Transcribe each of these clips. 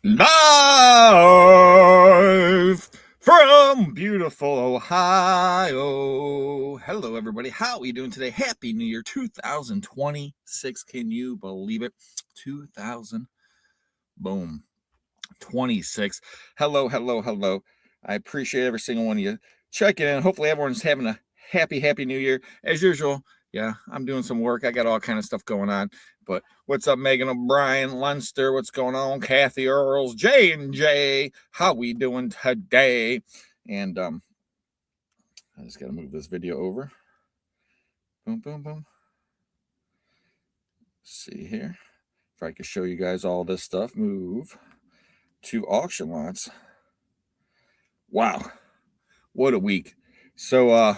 Live from beautiful Ohio. Hello, everybody. How are you doing today? Happy New Year 2026. Can you believe it? 2000. Boom. 26. Hello, hello, hello. I appreciate every single one of you checking in. Hopefully everyone's having a happy New Year. As usual, yeah, I'm doing some work. I got all kind of stuff going on. But what's up, Megan O'Brien, Lunster? What's going on? Kathy Earls, J&J. How we doing today? And I just got to move this video over. Boom, boom, boom. Let's see here. If I could show you guys all this stuff. Move to auction lots. Wow. What a week. So,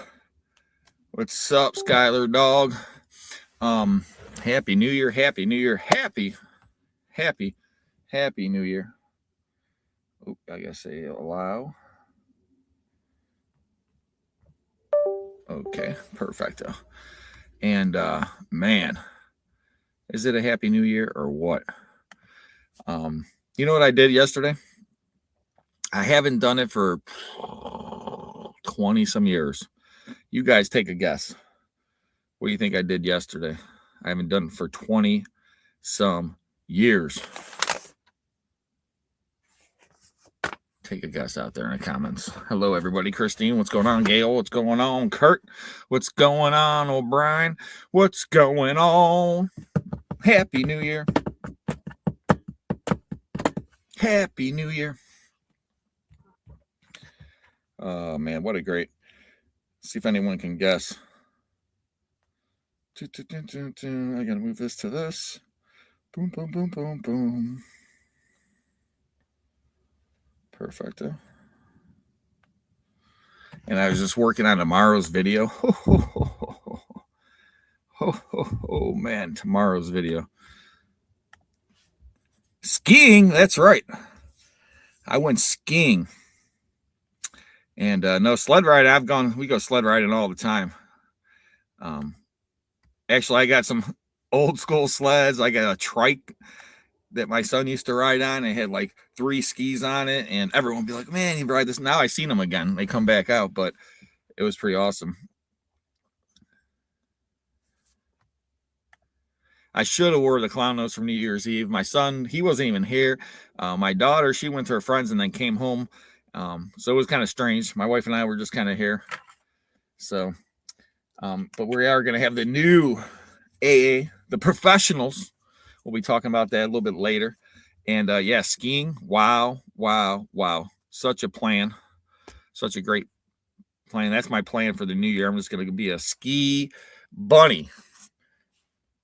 what's up, Skylar Dog? Happy New Year, Happy New Year, Happy New Year. Oh, I gotta say allow. Okay, perfecto. And man, is it a Happy New Year or what? You know what I did yesterday? I haven't done it for 20 some years. You guys take a guess. What do you think I did yesterday? I haven't done it for 20 some years. Take a guess out there in the comments. Hello, everybody. Christine, what's going on? Gail, what's going on? Kurt, what's going on? O'Brien, what's going on? Happy New Year. Happy New Year. Oh, man, what a great. See if anyone can guess. I gotta move this to this. Boom, boom, boom, boom, boom. Perfecto. And I was just working on tomorrow's video. Oh, man, tomorrow's video. Skiing, that's right. I went skiing. And no, sled riding, we go sled riding all the time. Actually, I got some old school sleds. I got a trike that my son used to ride on. It had like 3 skis on it, and everyone would be like, man, you ride this. Now I seen them again. They come back out, but it was pretty awesome. I should have wore the clown nose from New Year's Eve. My son, he wasn't even here. My daughter, she went to her friends and then came home. So it was kind of strange. My wife and I were just kind of here. So, but we are going to have the new AA, the professionals. We'll be talking about that a little bit later. And yeah, skiing. Wow. Such a plan. Such a great plan. That's my plan for the new year. I'm just going to be a ski bunny.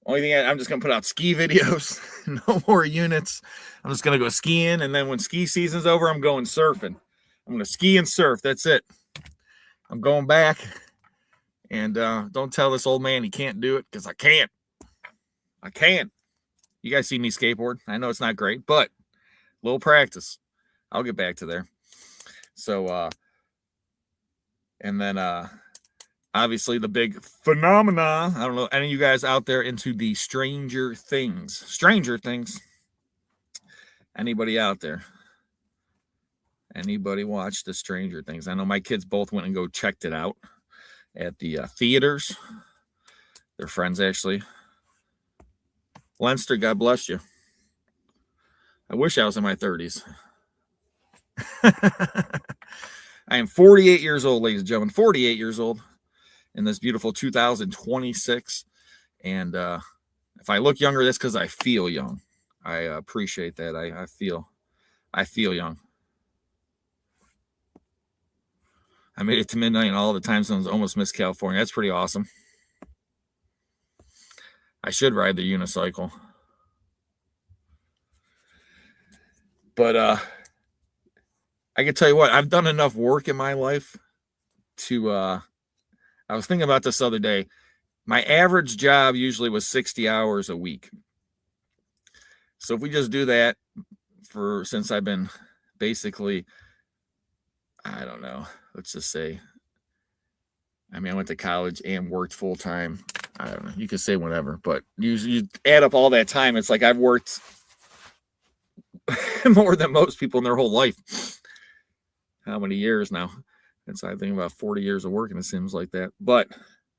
Only thing, I'm just going to put out ski videos. No more units. I'm just going to go skiing. And then when ski season's over, I'm going surfing. I'm going to ski and surf. That's it. I'm going back. And don't tell this old man he can't do it, because I can't. I can't. You guys see me skateboard. I know it's not great, but a little practice. I'll get back to there. So, and then obviously the big phenomena. I don't know, any of you guys out there into the Stranger Things? Stranger Things. Anybody out there? Anybody watch the Stranger Things? I know my kids both went and checked it out at the theaters. They're friends, actually. Lenster, God bless you. I wish I was in my 30s. I am 48 years old, ladies and gentlemen. 48 years old in this beautiful 2026. And if I look younger, that's because I feel young. I appreciate that. I feel young. I made it to midnight and all the time zones almost missed California. That's pretty awesome. I should ride the unicycle. But I can tell you what, I've done enough work in my life to I was thinking about this the other day. My average job usually was 60 hours a week. So if we just do that since I've been basically, I don't know, let's just say, I mean, I went to college and worked full time. I don't know. You can say whatever, but you add up all that time. It's like I've worked more than most people in their whole life. How many years now? It's, I think, about 40 years of working, it seems like that. But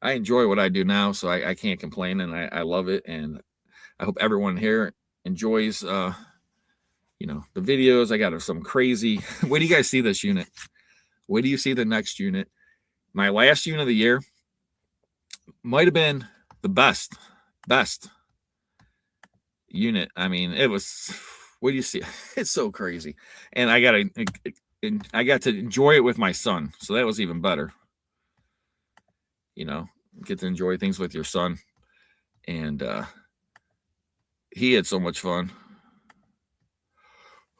I enjoy what I do now, so I can't complain, and I love it. And I hope everyone here enjoys, the videos. I got some crazy. Wait do you guys see this unit? Wait do you see the next unit? My last unit of the year might have been the best unit. I mean, it was. What do you see? It's so crazy, and I got to enjoy it with my son, so that was even better. Get to enjoy things with your son, and he had so much fun.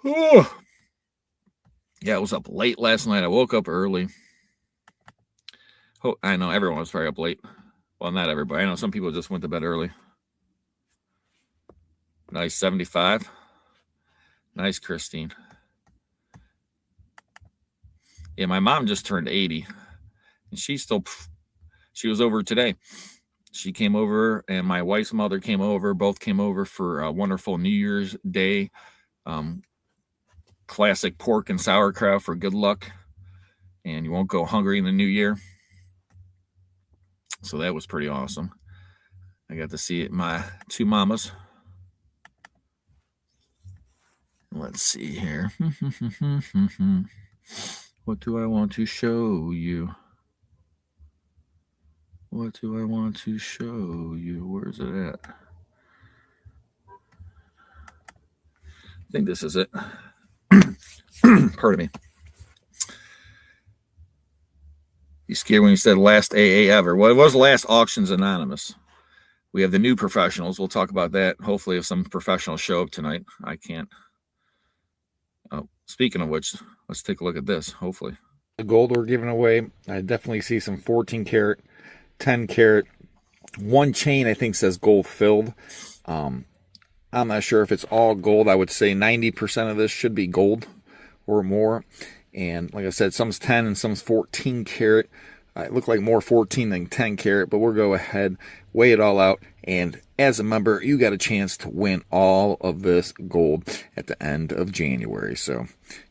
Oh, yeah, I was up late last night. I woke up early. Oh, I know everyone was probably up late. Well, not everybody. I know some people just went to bed early. Nice 75. Nice, Christine. Yeah, my mom just turned 80, and she was over today. She came over, and my wife's mother came over. Both came over for a wonderful New Year's Day classic pork and sauerkraut for good luck, and you won't go hungry in the new year. So that was pretty awesome. I got to see my two mamas. Let's see here. What do I want to show you? What do I want to show you? Where's it at? I think this is it. Pardon me. You scared when you said last AA ever. Well, it was last Auctions Anonymous. We have the new professionals. We'll talk about that. Hopefully, if some professionals show up tonight. I can't. Oh, speaking of which, let's take a look at this, hopefully. The gold we're giving away, I definitely see some 14 karat, 10 karat. One chain, I think, says gold filled. I'm not sure if it's all gold. I would say 90% of this should be gold or more. And like I said, some's 10 and some's 14 karat. It looked like more 14 than 10 karat, but we'll go ahead, weigh it all out. And as a member, you got a chance to win all of this gold at the end of January. So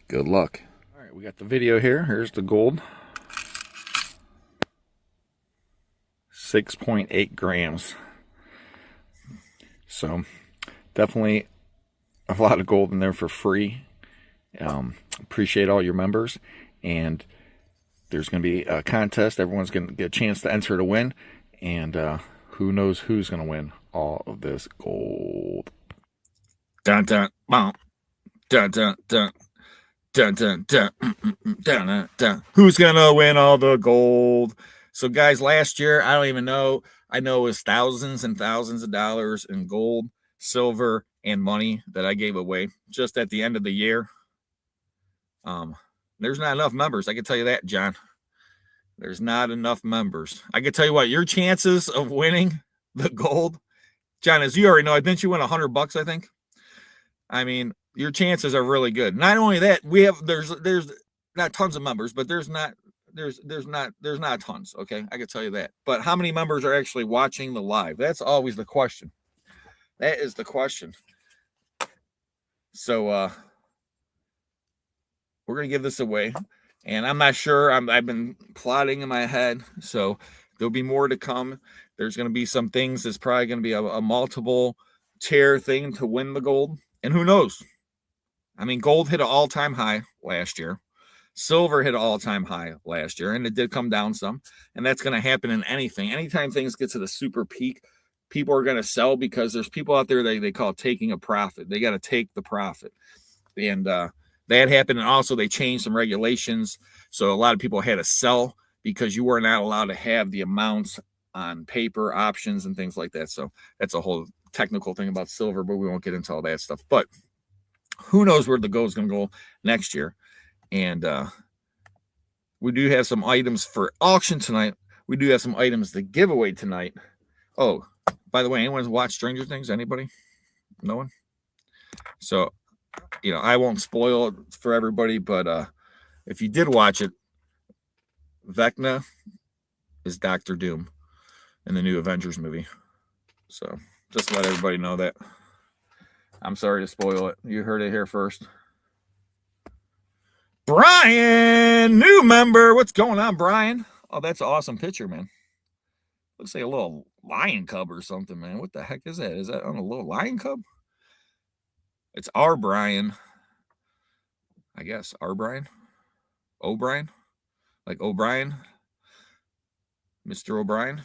good luck. All right, we got the video here. Here's the gold. 6.8 grams. So definitely a lot of gold in there for free. Appreciate all your members, and there's going to be a contest. Everyone's going to get a chance to enter to win, and who knows who's going to win all of this gold. Dun dun dun dun dun dun dun dun dun dun dun. Who's going to win all the gold? So guys, last year, I don't even know. I know it was thousands and thousands of dollars in gold, silver, and money that I gave away just at the end of the year. There's not enough members. I can tell you that, John. There's not enough members. I can tell you what, your chances of winning the gold, John, as you already know, didn't you win $100, I think? I mean, your chances are really good. Not only that, there's not tons of members, but there's not tons. Okay. I can tell you that. But how many members are actually watching the live? That's always the question. That is the question. So, we're going to give this away, and I'm not sure. I've been plotting in my head, so there'll be more to come. There's going to be some things. It's probably going to be a multiple tier thing to win the gold, and who knows? I mean, gold hit an all-time high last year. Silver hit an all-time high last year, and it did come down some, and that's going to happen in anything. Anytime things get to the super peak, people are going to sell because there's people out there they call taking a profit. They got to take the profit, and that happened, and also they changed some regulations, so a lot of people had to sell because you were not allowed to have the amounts on paper, options, and things like that. So that's a whole technical thing about silver, but we won't get into all that stuff. But who knows where the gold is going to go next year. And we do have some items for auction tonight. We do have some items to give away tonight. Oh, by the way, anyone's watched Stranger Things? Anybody? No one? So I won't spoil it for everybody, but if you did watch it, Vecna is Doctor Doom in the new Avengers movie. So just let everybody know that. I'm sorry to spoil it. You heard it here first. Brian, new member. What's going on, Brian? Oh, that's an awesome picture, man. Looks like a little lion cub or something, man. What the heck is that? Is that on a little lion cub? It's our Brian. I guess our Brian. O'Brien. Like O'Brien. Mr. O'Brien.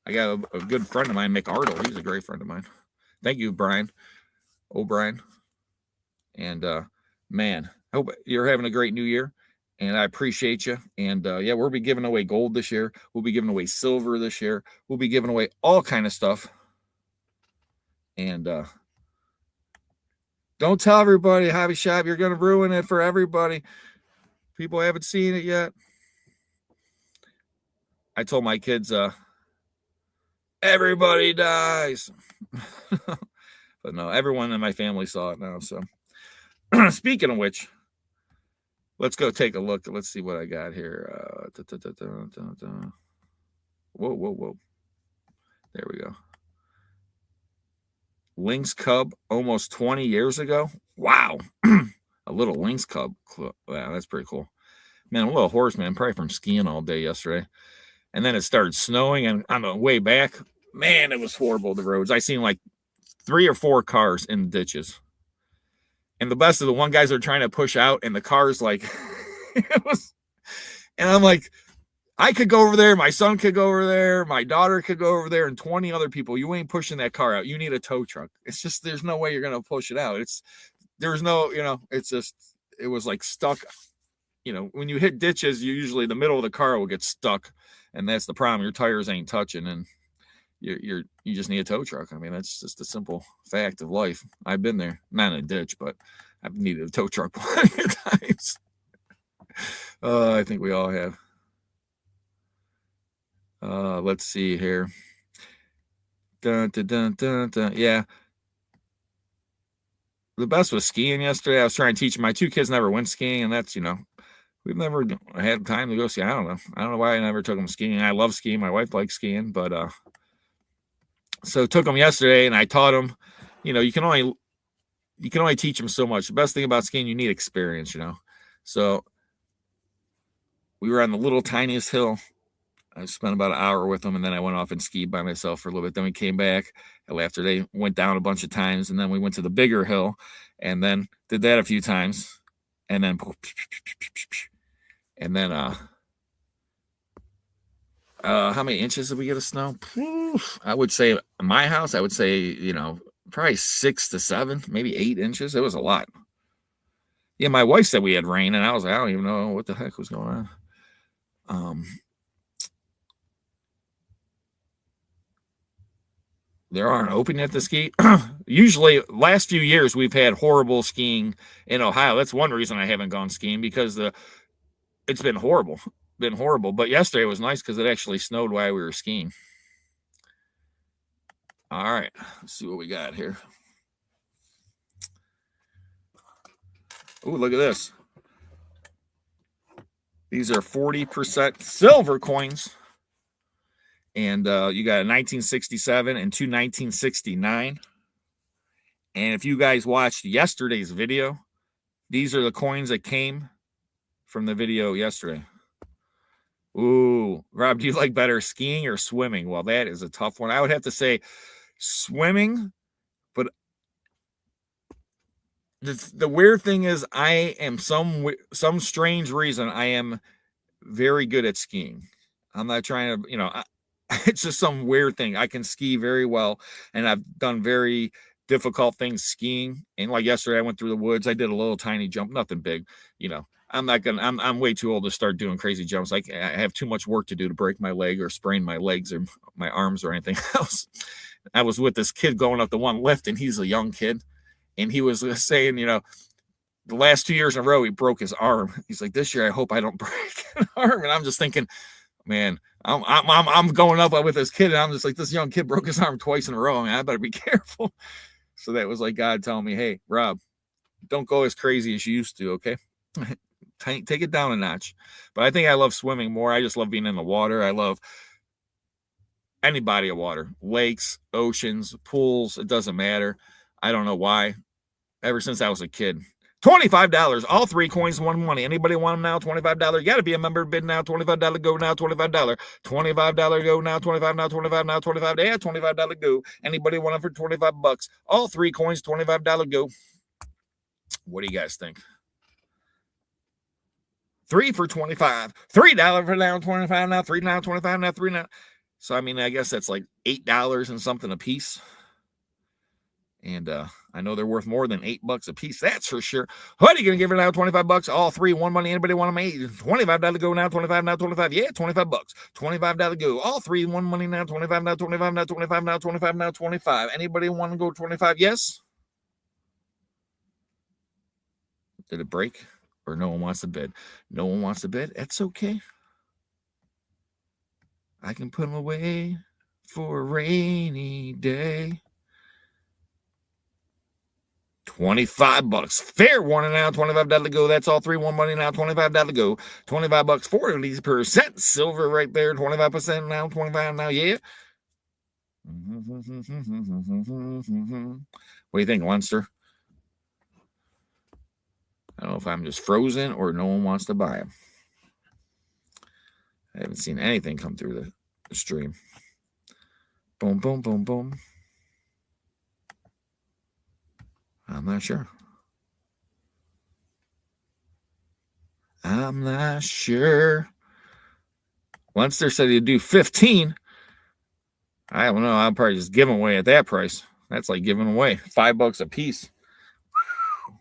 I got a good friend of mine, McArdle. He's a great friend of mine. Thank you, Brian. O'Brien. And man, I hope you're having a great new year. And I appreciate you. And yeah, we'll be giving away gold this year. We'll be giving away silver this year. We'll be giving away all kind of stuff. And don't tell everybody, Hobby Shop. You're going to ruin it for everybody. People haven't seen it yet. I told my kids, everybody dies. But no, everyone in my family saw it now. So speaking of which, let's go take a look. Let's see what I got here. Whoa. There we go. Lynx cub almost 20 years ago. Wow. A little lynx cub. Wow, that's pretty cool. Man, I'm a little hoarse, man. Probably from skiing all day yesterday. And then it started snowing. And on the way back, man, it was horrible, the roads. I seen like 3 or 4 cars in the ditches. And the best of the one guys are trying to push out, and the car's like, it was, and I'm like, I could go over there, my son could go over there, my daughter could go over there, and 20 other people. You ain't pushing that car out. You need a tow truck. It's just, there's no way you're going to push it out. There's no, it's just, it was like stuck. When you hit ditches, usually the middle of the car will get stuck. And that's the problem. Your tires ain't touching, and you just need a tow truck. I mean, that's just a simple fact of life. I've been there, not in a ditch, but I've needed a tow truck plenty of times. I think we all have. Let's see here. Dun, dun, dun, dun, dun. Yeah. The best was skiing yesterday. I was trying to teach my 2 kids never went skiing, and that's, we've never had time to go ski. I don't know why I never took them skiing. I love skiing. My wife likes skiing, but so took them yesterday, and I taught them, you can only teach them so much. The best thing about skiing, you need experience, So we were on the little tiniest hill. I spent about an hour with them, and then I went off and skied by myself for a little bit. Then we came back after they went down a bunch of times, and then we went to the bigger hill, and then did that a few times, and then how many inches did we get of snow? I would say in my house, probably 6 to 7, maybe 8 inches. It was a lot. Yeah, my wife said we had rain, and I was like, I don't even know what the heck was going on. There aren't open yet to ski. Usually, last few years, we've had horrible skiing in Ohio. That's one reason I haven't gone skiing, because it's been horrible. But yesterday was nice because it actually snowed while we were skiing. All right, let's see what we got here. Oh, look at this. These are 40% silver coins. And you got a 1967 and 2 1969. And if you guys watched yesterday's video, these are the coins that came from the video yesterday. Ooh, Rob, do you like better skiing or swimming? Well, that is a tough one. I would have to say swimming, but the weird thing is I am some strange reason I am very good at skiing. I'm not trying to, it's just some weird thing. I can ski very well, and I've done very difficult things skiing. And like yesterday, I went through the woods. I did a little tiny jump, nothing big. I'm way too old to start doing crazy jumps. I have too much work to do to break my leg or sprain my legs or my arms or anything else. I was with this kid going up the one lift, and he's a young kid, and he was saying, the last 2 years in a row, he broke his arm. He's like, this year, I hope I don't break an arm. And I'm just thinking, man, I'm going up with this kid, and I'm just like, this young kid broke his arm twice in a row. I mean, I better be careful. So that was like God telling me, hey, Rob, don't go as crazy as you used to, okay? Take it down a notch. But I think I love swimming more. I just love being in the water. I love any body of water, lakes, oceans, pools. It doesn't matter. I don't know why. Ever since I was a kid, $25. All 3 coins, 1 money. Anybody want them now? $25. You got to be a member. Bid now. $25 go now. $25. $25 go now. 25 now. 25 now. 25. Yeah, $25 go. Anybody want them for 25 bucks? All 3 coins, $25 go. What do you guys think? 3 for 25. $3 for now. 25 now. 3 now. 25 now. 3 now. So I mean, I guess that's like $8 and something a piece. And I know they're worth more than $8 a piece. That's for sure. What are you going to give it now? 25 bucks. All 3, 1 money. Anybody want them? $25 go now. 25 now. 25. Yeah, 25 bucks. $25 go. All 3, 1 money now. 25 now. 25 now. 25 now. 25 now. 25. Anybody want to go 25? Yes. Did it break? Or no one wants to bid? No one wants to bid? That's okay. I can put them away for a rainy day. 25 bucks. Fair warning now. $25 go. That's all 3, 1 money now. $25 go. 25 bucks. 40% silver right there. 25% now. 25 now. Yeah. What do you think, Lunster? I don't know if I'm just frozen or no one wants to buy them. I haven't seen anything come through the stream. Boom, boom, boom, boom. I'm not sure. I'm not sure. Lunster said he'd do 15. I don't know. I'll probably just give them away at that price. That's like giving away $5 a piece.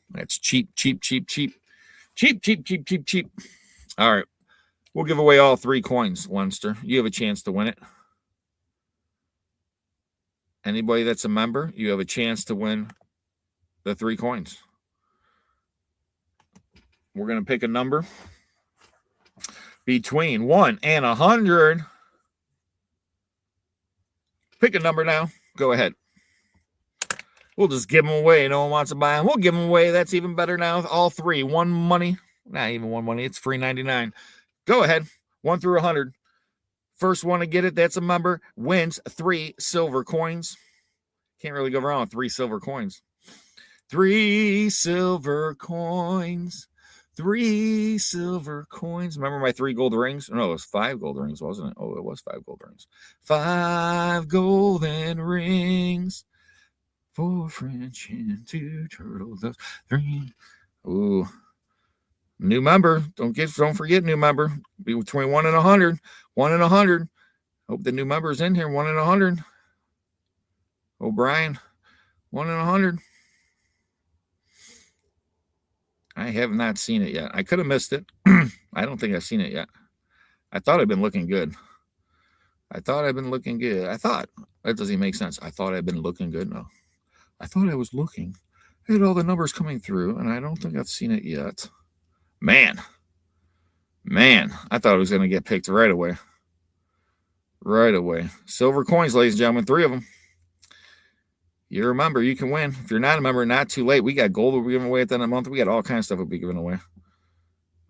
That's cheap, cheap, cheap, cheap. Cheap, cheap, cheap, cheap, cheap. All right. We'll give away all 3 coins, Lunster. You have a chance to win it. Anybody that's a member, you have a chance to win the 3 coins. We're going to pick a number between 1 and 100. Pick a number now. Go ahead. We'll just give them away. No one wants to buy them. We'll give them away. That's even better now. All 3. 1 money. Not even 1 money. It's free 99. Go ahead. 1 through 100. First one to get it, that's a member, wins 3 silver coins. Can't really go wrong with 3 silver coins. 3 silver coins. 3 silver coins. Remember my 3 gold rings? No, it was 5 gold rings, wasn't it? Oh, it was 5 gold rings. 5 golden rings. 4 French and 2 turtle doves. 3. Ooh. New member. Don't forget new member. Be between 1 and 100. 1 and 100. Hope the new member is in here. 1 and 100. O'Brien. 1 and 100. I have not seen it yet. I could have missed it. I don't think I've seen it yet. I thought I'd been looking good. I thought that doesn't even make sense. I thought I'd been looking good. No. I thought I was looking at all the numbers coming through, and I don't think I've seen it yet. Man, I thought it was going to get picked right away. Right away. Silver coins, ladies and gentlemen, 3 of them. You're a member, you can win. If you're not a member, not too late. We got gold we'll be giving away at the end of the month. We got all kinds of stuff we'll be giving away.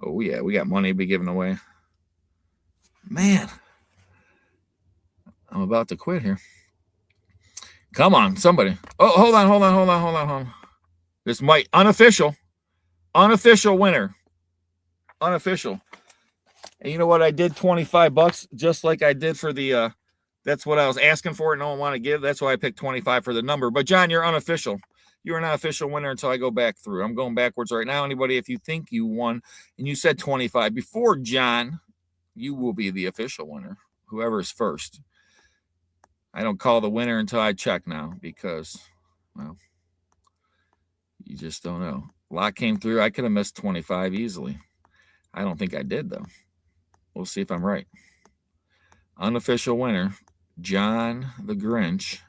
Oh, yeah, we got money to be giving away. Man, I'm about to quit here. Come on, somebody. Oh, hold on. This might, unofficial winner. Unofficial. And you know what? I did $25 just like I did for the, that's what I was asking for. No one wanted to give. That's why I picked 25 for the number. But John, you're unofficial. You're an unofficial winner until I go back through. I'm going backwards right now. Anybody, if you think you won and you said 25 before John, you will be the official winner. Whoever's first. I don't call the winner until I check now because, well, you just don't know. A lot came through. I could have missed 25 easily. I don't think I did, though. We'll see if I'm right. Unofficial winner, John the Grinch.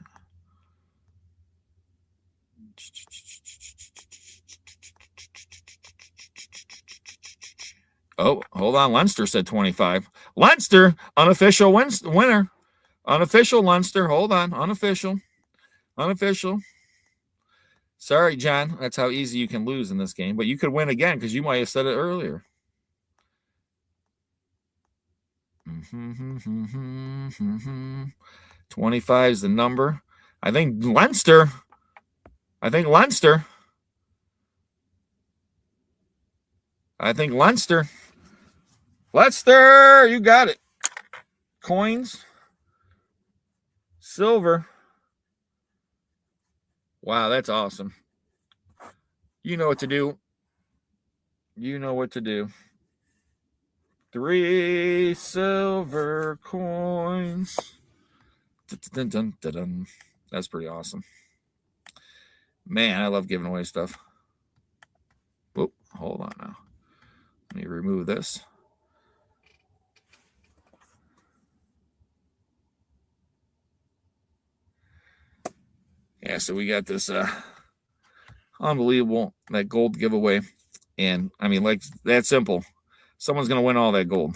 Oh, hold on. Lunster said 25. Lunster, unofficial winner. Unofficial Lunster. Hold on. Unofficial. Sorry, John. That's how easy you can lose in this game. But you could win again because you might have said it earlier. 25 is the number. I think Leinster. I think Leinster. Leinster, you got it. Coins. Silver. Wow, that's awesome. You know what to do. You know what to do. 3 silver coins. Dun, dun, dun, dun. That's pretty awesome. Man, I love giving away stuff. Whoop, hold on now. Let me remove this. Yeah, so we got this unbelievable that gold giveaway. And I mean, like, that's simple. Someone's going to win all that gold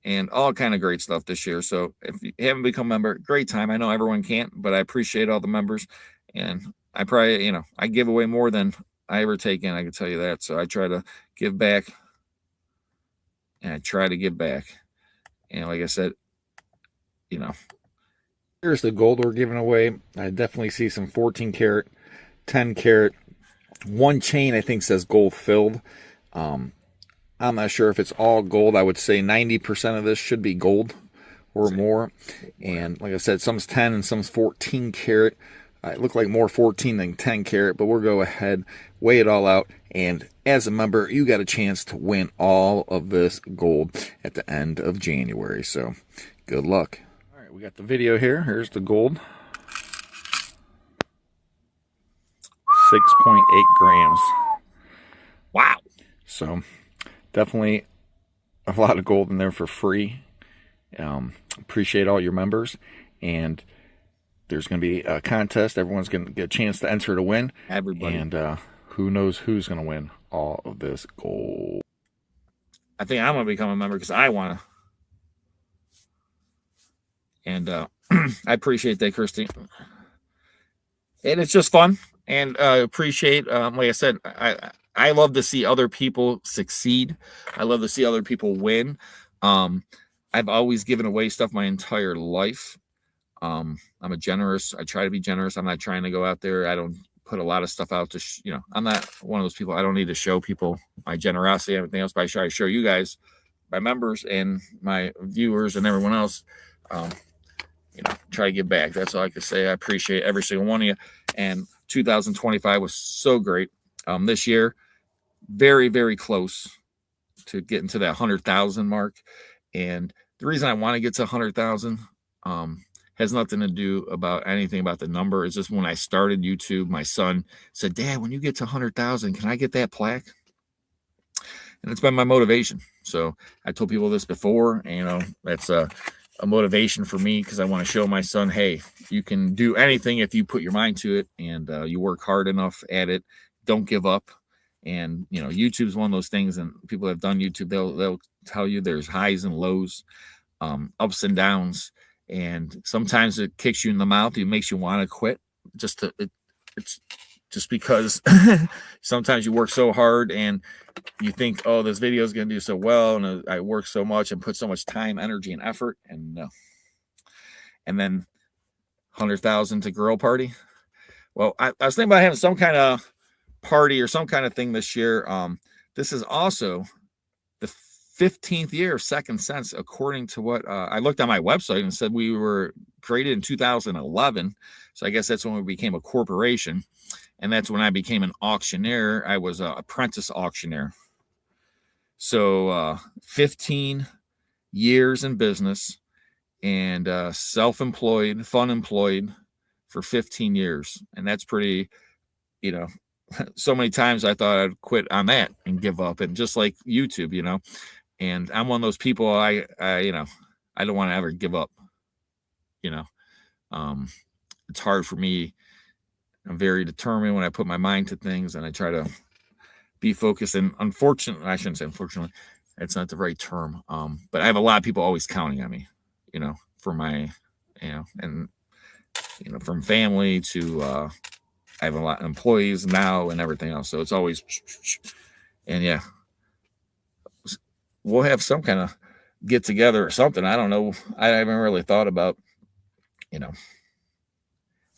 and all kind of great stuff this year. So if you haven't become a member, great time. I know everyone can't, but I appreciate all the members. And I probably, you know, I give away more than I ever take in. I can tell you that. So I try to give back. And I try to give back. And like I said, you know, here's the gold we're giving away. I definitely see some 14 karat, 10 karat. One chain I think says gold filled. I'm not sure if it's all gold. I would say 90% of this should be gold or more. And like I said, some's 10 and some's 14 karat. It looked like more 14 than 10 karat, but we'll go ahead, weigh it all out. And as a member, you got a chance to win all of this gold at the end of January. So good luck. All right, we got the video here. Here's the gold. 6.8 grams. Wow. So definitely a lot of gold in there for free. Appreciate all your members. And there's going to be a contest. Everyone's going to get a chance to enter to win. Everybody. And who knows who's going to win all of this gold. I think I'm going to become a member because I want to. And I appreciate that, Christy. And it's just fun. And appreciate, like I said, I love to see other people succeed. I love to see other people win. I've always given away stuff my entire life. I'm a generous. I try to be generous. I'm not trying to go out there. I don't put a lot of stuff out to, you know, I'm not one of those people. I don't need to show people my generosity, everything else, but I try to show you guys, my members and my viewers and everyone else, you know, try to give back. That's all I can say. I appreciate every single one of you. And 2025 was so great. This year, very, very close to getting to that 100,000 mark. And the reason I want to get to 100,000 has nothing to do about anything about the number. It's just when I started YouTube, my son said, "Dad, when you get to 100,000, can I get that plaque?" And it's been my motivation. So I told people this before, and, you know, that's a motivation for me because I want to show my son, hey, you can do anything if you put your mind to it and you work hard enough at it. Don't give up. And, you know, YouTube is one of those things, and people that have done YouTube, they'll tell you there's highs and lows, ups and downs. And sometimes it kicks you in the mouth. It makes you want to quit. It's just because sometimes you work so hard and you think, oh, this video is going to do so well. And I work so much and put so much time, energy, and effort. And then 100,000 to girl party. Well, I was thinking about having some kind of party or some kind of thing this year. This is also the 15th year of Second Sense, according to what I looked on my website and said we were created in 2011. So I guess that's when we became a corporation. And that's when I became an auctioneer. I was an apprentice auctioneer. So 15 years in business and self-employed, fun-employed for 15 years. And that's pretty, you know, so many times I thought I'd quit on that and give up. And just like YouTube, you know, and I'm one of those people, I you know, I don't want to ever give up, you know. It's hard for me. I'm very determined when I put my mind to things, and I try to be focused. And unfortunately, I shouldn't say unfortunately, it's not the right term. But I have a lot of people always counting on me, you know, for my, you know, and, you know, from family to, I have a lot of employees now and everything else. So it's always, and yeah, we'll have some kind of get together or something. I don't know. I haven't really thought about, you know,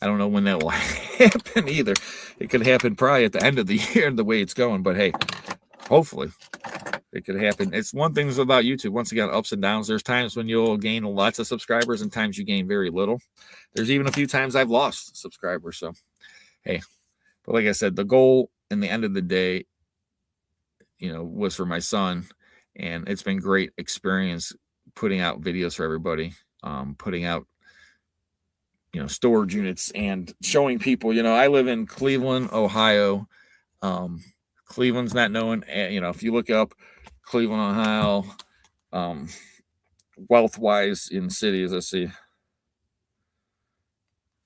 I don't know when that will happen either. It could happen probably at the end of the year the way it's going, but hey, hopefully It could happen. It's one thing about YouTube. Once again, ups and downs. There's times when you'll gain lots of subscribers and times you gain very little. There's even a few times I've lost subscribers. So, hey, but like I said, the goal in the end of the day, was for my son, and it's been great experience putting out videos for everybody, putting out, storage units and showing people. I live in Cleveland, Ohio. Cleveland's not known. If you look up Cleveland, Ohio, wealth-wise in cities, let's see.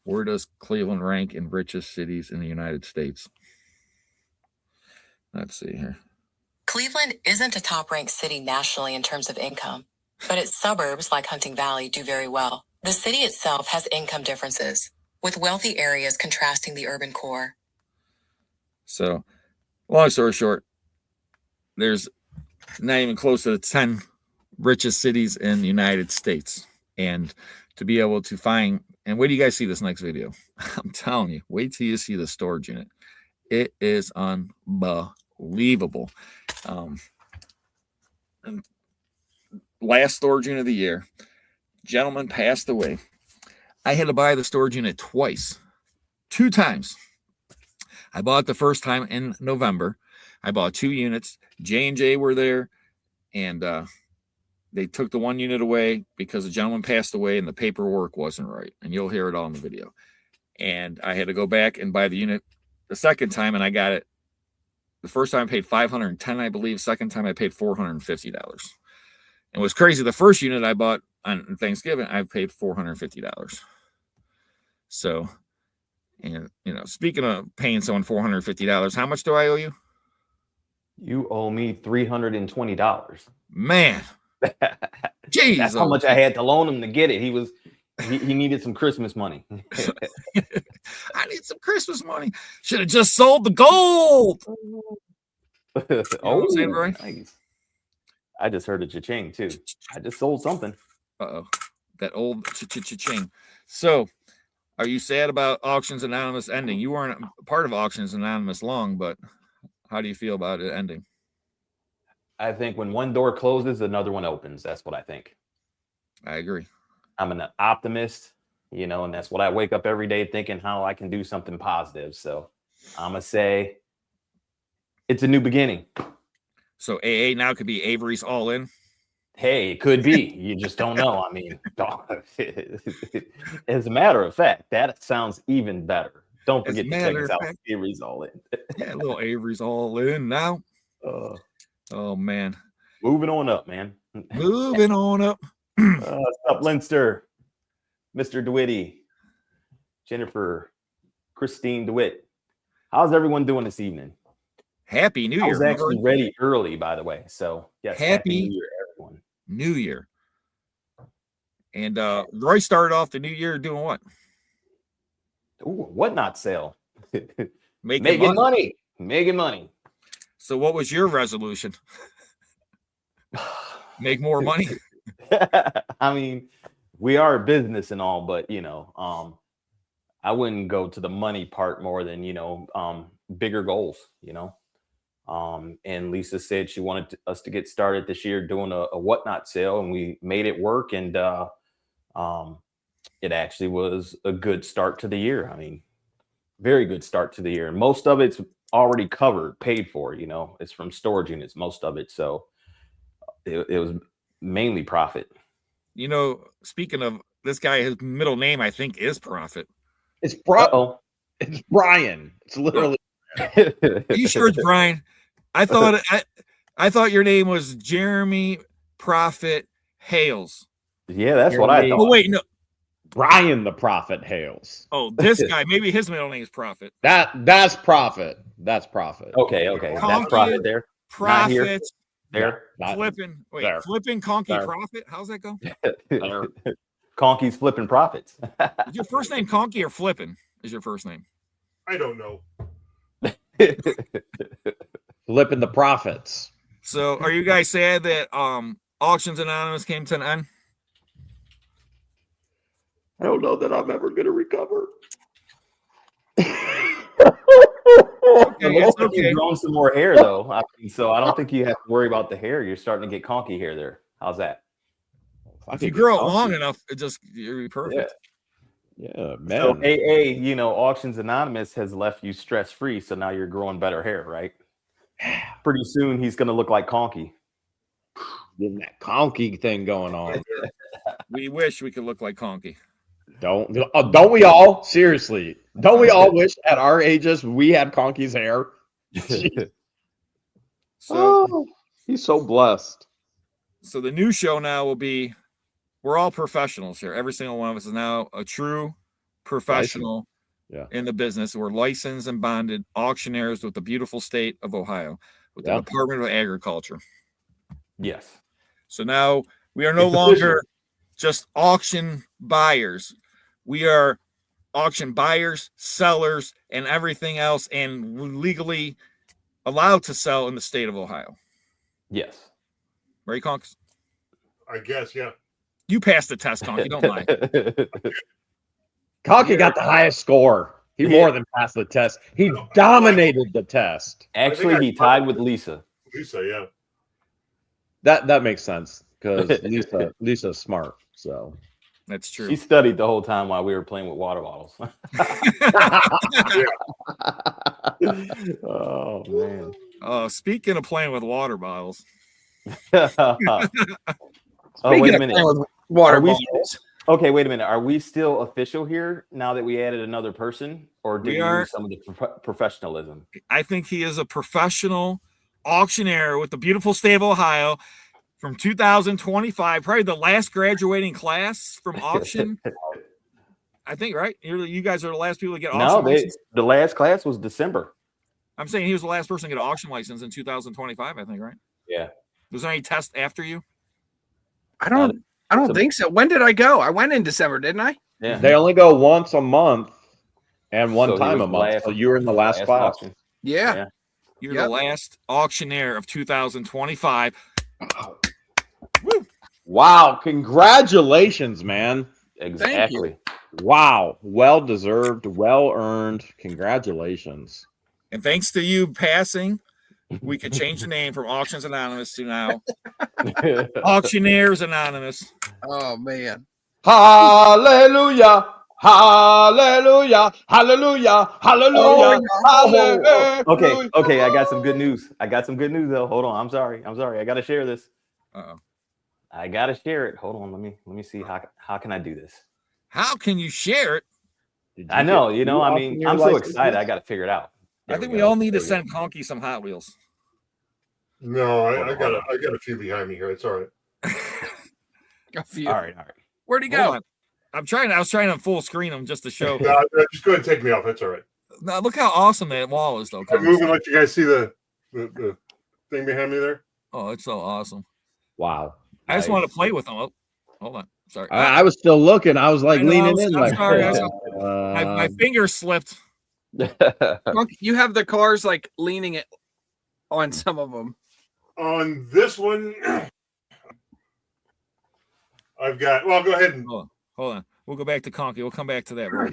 Where does Cleveland rank in richest cities in the United States? Let's see here. Cleveland isn't a top-ranked city nationally in terms of income, but its suburbs, like Hunting Valley, do very well. The city itself has income differences, with wealthy areas contrasting the urban core. So, long story short, there's not even close to the 10 richest cities in the United States. And to be able to find, and wait till you guys see this next video. I'm telling you, wait till you see the storage unit. It is unbelievable. Last storage unit of the year, gentleman passed away. I had to buy the storage unit twice, 2 times. I bought it the first time in November. I bought 2 units. J&J were there, and they took the 1 unit away because the gentleman passed away and the paperwork wasn't right. And you'll hear it all in the video. And I had to go back and buy the unit the second time, and I got it. The first time I paid $510, I believe. Second time I paid $450. And what's crazy, the first unit I bought on Thanksgiving, I paid $450. So, and speaking of paying someone $450, how much do I owe you? You owe me $320. Man, jeez, that's how much I had to loan him to get it. He needed some Christmas money. I need some Christmas money. Should have just sold the gold. Oh, saying, nice. I just heard a cha-ching too. I just sold something. Uh-oh, that old cha-ching. So, are you sad about Auctions Anonymous ending? You weren't part of Auctions Anonymous long, but how do you feel about it ending? I think when one door closes, another one opens. That's what I think. I agree. I'm an optimist, and that's what I wake up every day thinking how I can do something positive. So I'm going to say it's a new beginning. So AA now could be Avery's All In? Hey, it could be. You just don't know. I mean, as a matter of fact, that sounds even better. Don't forget to check us out. Avery's All In. Yeah, little Avery's All In now. Oh, man. Moving on up, man. Moving on up. What's up, Linster? Mr. DeWitty, Jennifer, Christine DeWitt. How's everyone doing this evening? Happy New Year. I was actually ready early, by the way. So, yes, Happy New Year, everyone. New Year. And Roy started off the new year doing what? Ooh, whatnot sale. Making money. Making money. So what was your resolution? Make more money? I mean, we are a business and all, but I wouldn't go to the money part more than bigger goals. And Lisa said she wanted us to get started this year doing a whatnot sale, and we made it work. And it actually was a good start to the year. I mean, very good start to the year. And most of it's already covered, paid for. It's from storage units, most of it. So it was mainly profit. Speaking of this guy, his middle name I think is Profit. It's Brian. It's Brian. It's literally. Are you sure it's Brian? I thought your name was Jeremy Profit Hales. Yeah, that's what I thought. Oh wait, no. Brian the Prophet Hales. Oh, this guy. Maybe his middle name is Profit. That's Profit. That's Profit. Okay. That's Profit there. Profit. There. Flipping. Wait, there. Flipping Conky there. Profit? How's that go? Conky's flipping profits. Is your first name Conky or Flippin? Is your first name? I don't know. Flipping the profits. So are you guys sad that Auctions Anonymous came to an end? I don't know that I'm ever going to recover. Okay, It looks it's like okay. you've grown some more hair, though. I mean, so I don't think you have to worry about the hair. You're starting to get conky hair there. How's that? If you grow it long enough, you'll be perfect. Yeah, So man. AA, Auctions Anonymous has left you stress free. So now you're growing better hair, right? Pretty soon he's going to look like Conky. Getting that conky thing going on. We wish we could look like Conky. Don't we all? Seriously. Don't we all wish at our ages we had Conky's hair? So, he's so blessed. so the new show now will be, we're all professionals here. Every single one of us is now a true professional in the business. We're licensed and bonded auctioneers with the beautiful state of Ohio, with the Department of Agriculture. Yes. So now we are no longer just auction buyers. We are auction buyers, sellers, and everything else, and legally allowed to sell in the state of Ohio. Yes. Right, Conks? I guess, yeah. You passed the test, Conky. Don't lie. Conky got the highest score. He more than passed the test. He dominated the test. Actually, he tied with Lisa. Lisa, yeah. That makes sense because Lisa's smart. So that's true. She studied the whole time while we were playing with water bottles. Oh man. Speaking of playing with water bottles. Oh, wait a minute. Water bottles. Okay, wait a minute. Are we still official here now that we added another person, or did we lose some of the professionalism? I think he is a professional auctioneer with the beautiful state of Ohio from 2025, probably the last graduating class from auction. I think, right? You guys are the last people to get auction license. The last class was December. I'm saying he was the last person to get an auction license in 2025, I think, right? Yeah. Was there any test after you? I don't think so. When did I go? I went in December, didn't I? Yeah. They only go once a month and one time a month. So you were in the last class. Auction. Yeah. You're the last auctioneer of 2025. Wow. Congratulations, man. Exactly. Wow. Well deserved, well earned. Congratulations. And thanks to you passing, we could change the name from Auctions Anonymous to now Auctioneers Anonymous. Oh man. Hallelujah. Hallelujah. Hallelujah. Hallelujah. Hallelujah. Okay. I got some good news. Though. Hold on. I'm sorry. I got to share this. I got to share it. Hold on. Let me see how can I do this? How can you share it? I know. I mean, I'm so excited. I got to figure it out. I think we all need to send Conky some Hot Wheels. No, I got a few behind me here. It's all right. A few. All right. Where'd he go? I was trying to full screen him just to show. No, just go ahead and take me off. That's all right. Now look how awesome that wall is, though. I'm moving. Let you guys see the thing behind me there. Oh, it's so awesome! Wow. I just want to play with them. Oh, hold on. Sorry. I was still looking. I was like leaning in. I'm sorry. My finger slipped. You have the cars like leaning it on some of them. On this one, I've got. Well, go ahead and hold on. We'll go back to Conky. We'll come back to that. Bro.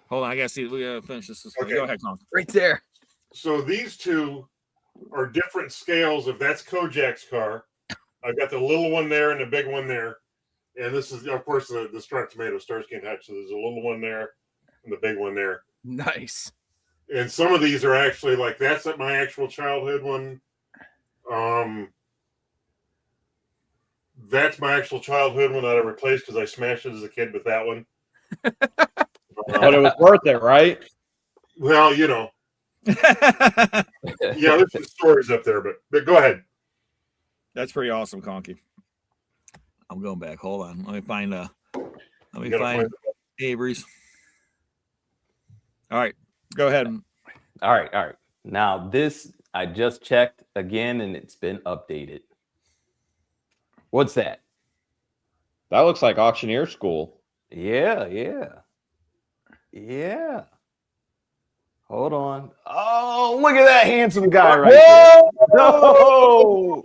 Hold on. I gotta see. We gotta finish this. Okay. Go ahead, Conky. Right there. So these two are different scales. If that's Kojak's car, I've got the little one there and the big one there, and this is of course the Strut Tomato Starsky and Hutch. So there's a little one there and the big one there. Nice. And some of these are actually like that's at my actual childhood one. That's my actual childhood one that I replaced because I smashed it as a kid with that one. But it was worth it, right? Well, yeah, there's some stories up there, but go ahead. That's pretty awesome, Conky. I'm going back. Hold on. Let me find Avery's. All right. Go ahead. All right. Now this I just checked again and it's been updated. What's that? That looks like auctioneer school. Yeah. Hold on. Oh, look at that handsome guy right there. No.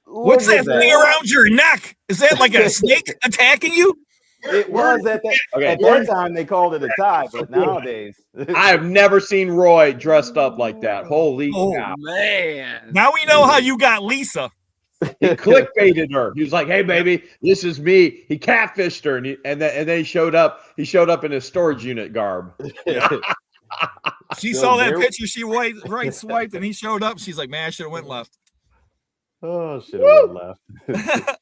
What's that thing around your neck? Is that like a snake attacking you? It was at that. Okay. At that time, they called it a tie, but nowadays, I have never seen Roy dressed up like that. Holy Oh cow. man. Now we know how you got Lisa. He clickbaited her. He was like, "Hey, baby, this is me." He catfished her, and then he showed up. He showed up in his storage unit garb. She So saw that there- picture. She right swiped, and he showed up. She's like, "Man, I should have went left." oh, should have went left.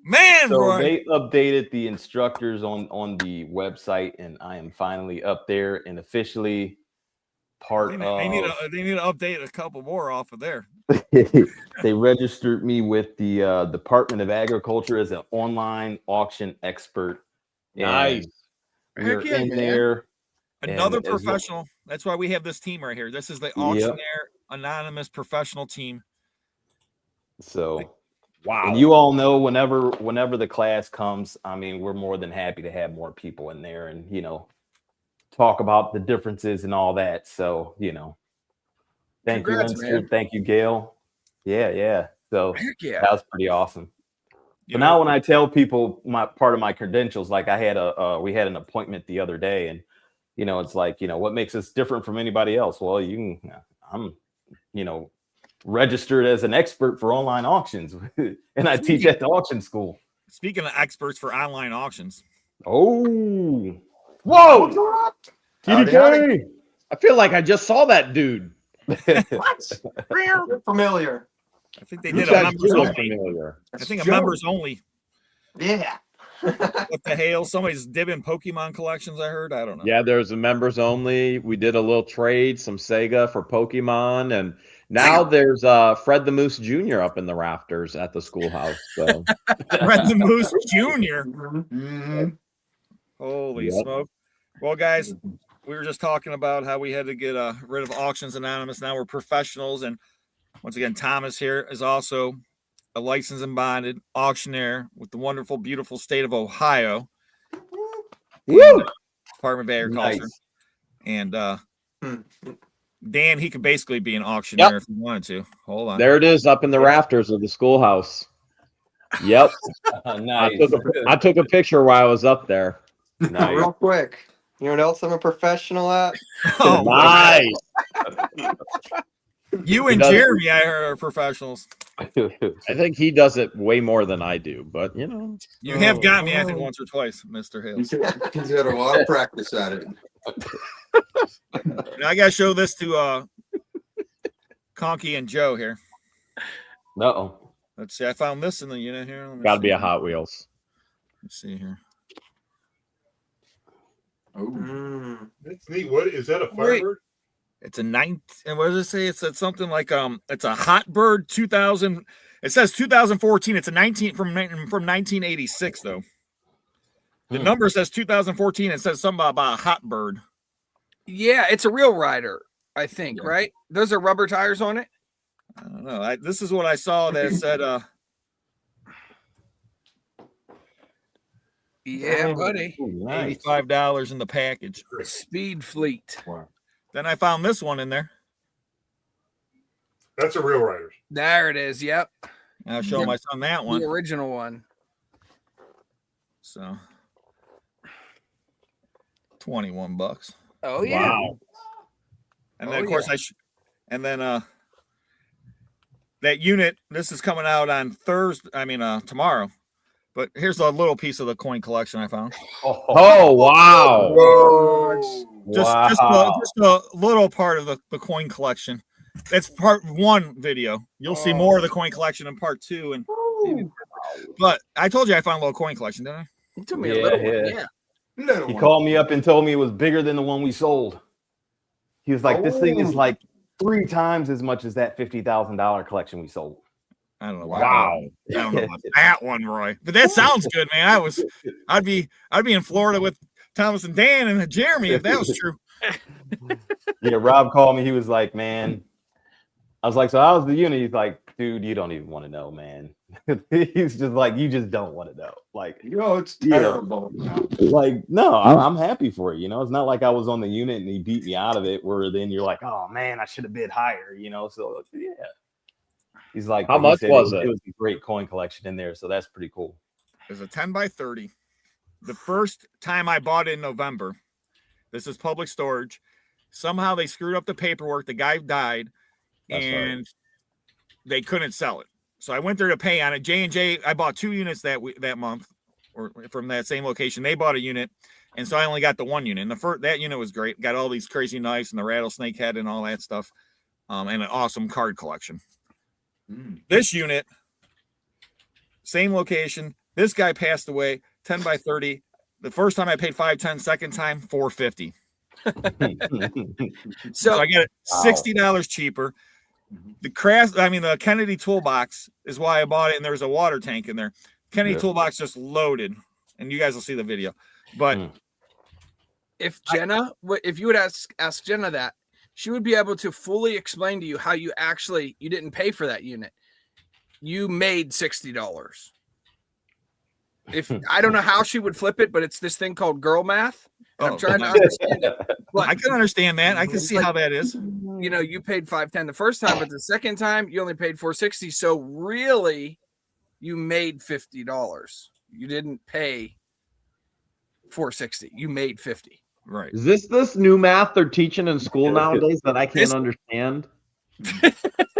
Man, So Roy. they updated the instructors on the website, and I am finally up there and officially part They of. need to update a couple more off of there. They registered me with the Department of Agriculture as an online auction expert. Nice. And we're Heck yeah, in man. there. Another And as well- professional. That's why we have this team right here. This is the Yep. Auctioneer Anonymous professional team. So, Wow. and you all know whenever the class comes, I mean, we're more than happy to have more people in there and, talk about the differences and all that. So, thank Congrats, you, Leinster. man. Thank you, Gail. Yeah. So Heck yeah. that was pretty awesome. You But know, now when I tell people part of my credentials, like we had an appointment the other day, and it's like, what makes us different from anybody else? Well, I'm registered as an expert for online auctions, and I teach at the auction school. speaking of experts for online auctions, Oh, Whoa. TDK. I feel like I just saw that dude. What? Familiar. I think they You did a guys members do look only. familiar. I think a Joe. members only. Yeah. What the hell? Somebody's dibbing Pokemon collections. I heard. I don't know. Yeah, there's a members only. We did a little trade, some Sega for Pokemon, and now there's Fred the Moose Jr. up in the rafters at the schoolhouse. So Fred the Moose Jr. Mhm. Holy Yep. smoke! Well, guys, we were just talking about how we had to get rid of Auctions Anonymous. Now we're professionals, and once again, Thomas here is also a licensed and bonded auctioneer with the wonderful, beautiful state of Ohio. Woo! Department of Agriculture. Nice. And Hmm. Dan, he could basically be an auctioneer Yep. if he wanted to. Hold on. There it is up in the rafters of the schoolhouse. Yep. Nice. I took a picture while I was up there. Nice. Real quick. You know what else I'm a professional at? Oh, Nice. you and does- Jeremy, I heard, are professionals. I think he does it way more than I do, but You have got me, I think, once or twice, Mr. Hales. He's had a lot of practice at it. Now, I got to show this to Conky and Joe here. No. Let's see. I found this in the unit here. Let me got to be see. a Hot Wheels. Let's see here. Oh, Mm. That's neat. What is that? A Wait. Firebird? It's a and what does it say? It said something like it's a Hot Bird 2000. It says 2014. It's a 19 from 1986 though. The number says 2014. It says something about a Hot Bird. Yeah, it's a real rider, I think, Yeah. right? Those are rubber tires on it. I don't know. This is what I saw that said Yeah, buddy. Ooh, nice. $85 in the package. Speed Fleet. Then I found this one in there. That's a real Riders. There it is. Yep. I'll show Yeah. my son that one. The original one. So $21. Oh yeah. Wow. And then Oh, of course that unit, this is coming out on tomorrow. But here's a little piece of the coin collection I found. Oh, wow. Just a little part of the coin collection. That's part one video. You'll see more of the coin collection in part two. And but I told you I found a little coin collection, didn't I? You took me a Yeah, little one. yeah. Yeah. little He one. called me up and told me it was bigger than the one we sold. He was like, this thing is Oh. like 3 times as much as that $50,000 collection we sold. I don't know. Wow. I don't know about that one, Roy. But that sounds good, man. I'd be in Florida with Thomas and Dan and Jeremy if that was true. Yeah, Rob called me. He was like, man. I was like, so how's the unit? He's like, dude, you don't even want to know, man. He's just like, you just don't want to know. Like, Yo, it's Yeah. terrible. like, no, I'm happy for it. It's not like I was on the unit and he beat me out of it, where then you're like, oh man, I should have bid higher, So yeah. He's like, How he much said was It it? was a great coin collection in there, so that's pretty cool. There's a 10 by 30. the first time I bought it in November. This is public storage. Somehow they screwed up the paperwork. The guy died, and they couldn't sell it. So I went there to pay on it. J&J, I bought 2 units that month, or from that same location. They bought a unit, and so I only got the 1 unit. And that unit was great. Got all these crazy knives and the rattlesnake head and all that stuff, and an awesome card collection. This unit, same location. This guy passed away. 10 by 30. The first time I paid $510. Second time $450. So I got it $60 cheaper. The Kennedy toolbox is why I bought it, and there's a water tank in there. Kennedy toolbox just loaded, and you guys will see the video. But if you would ask Jenna that, she would be able to fully explain to you how you didn't pay for that unit. You made $60. If I don't know how she would flip it, but it's this thing called girl math. I'm trying to understand it. But I can understand that. I can see how that is. You know, you paid $510 the first time, but the second time you only paid $460. So really, you made $50. You didn't pay $460. You made $50. Right. Is this new math they're teaching in school nowadays that I can't understand?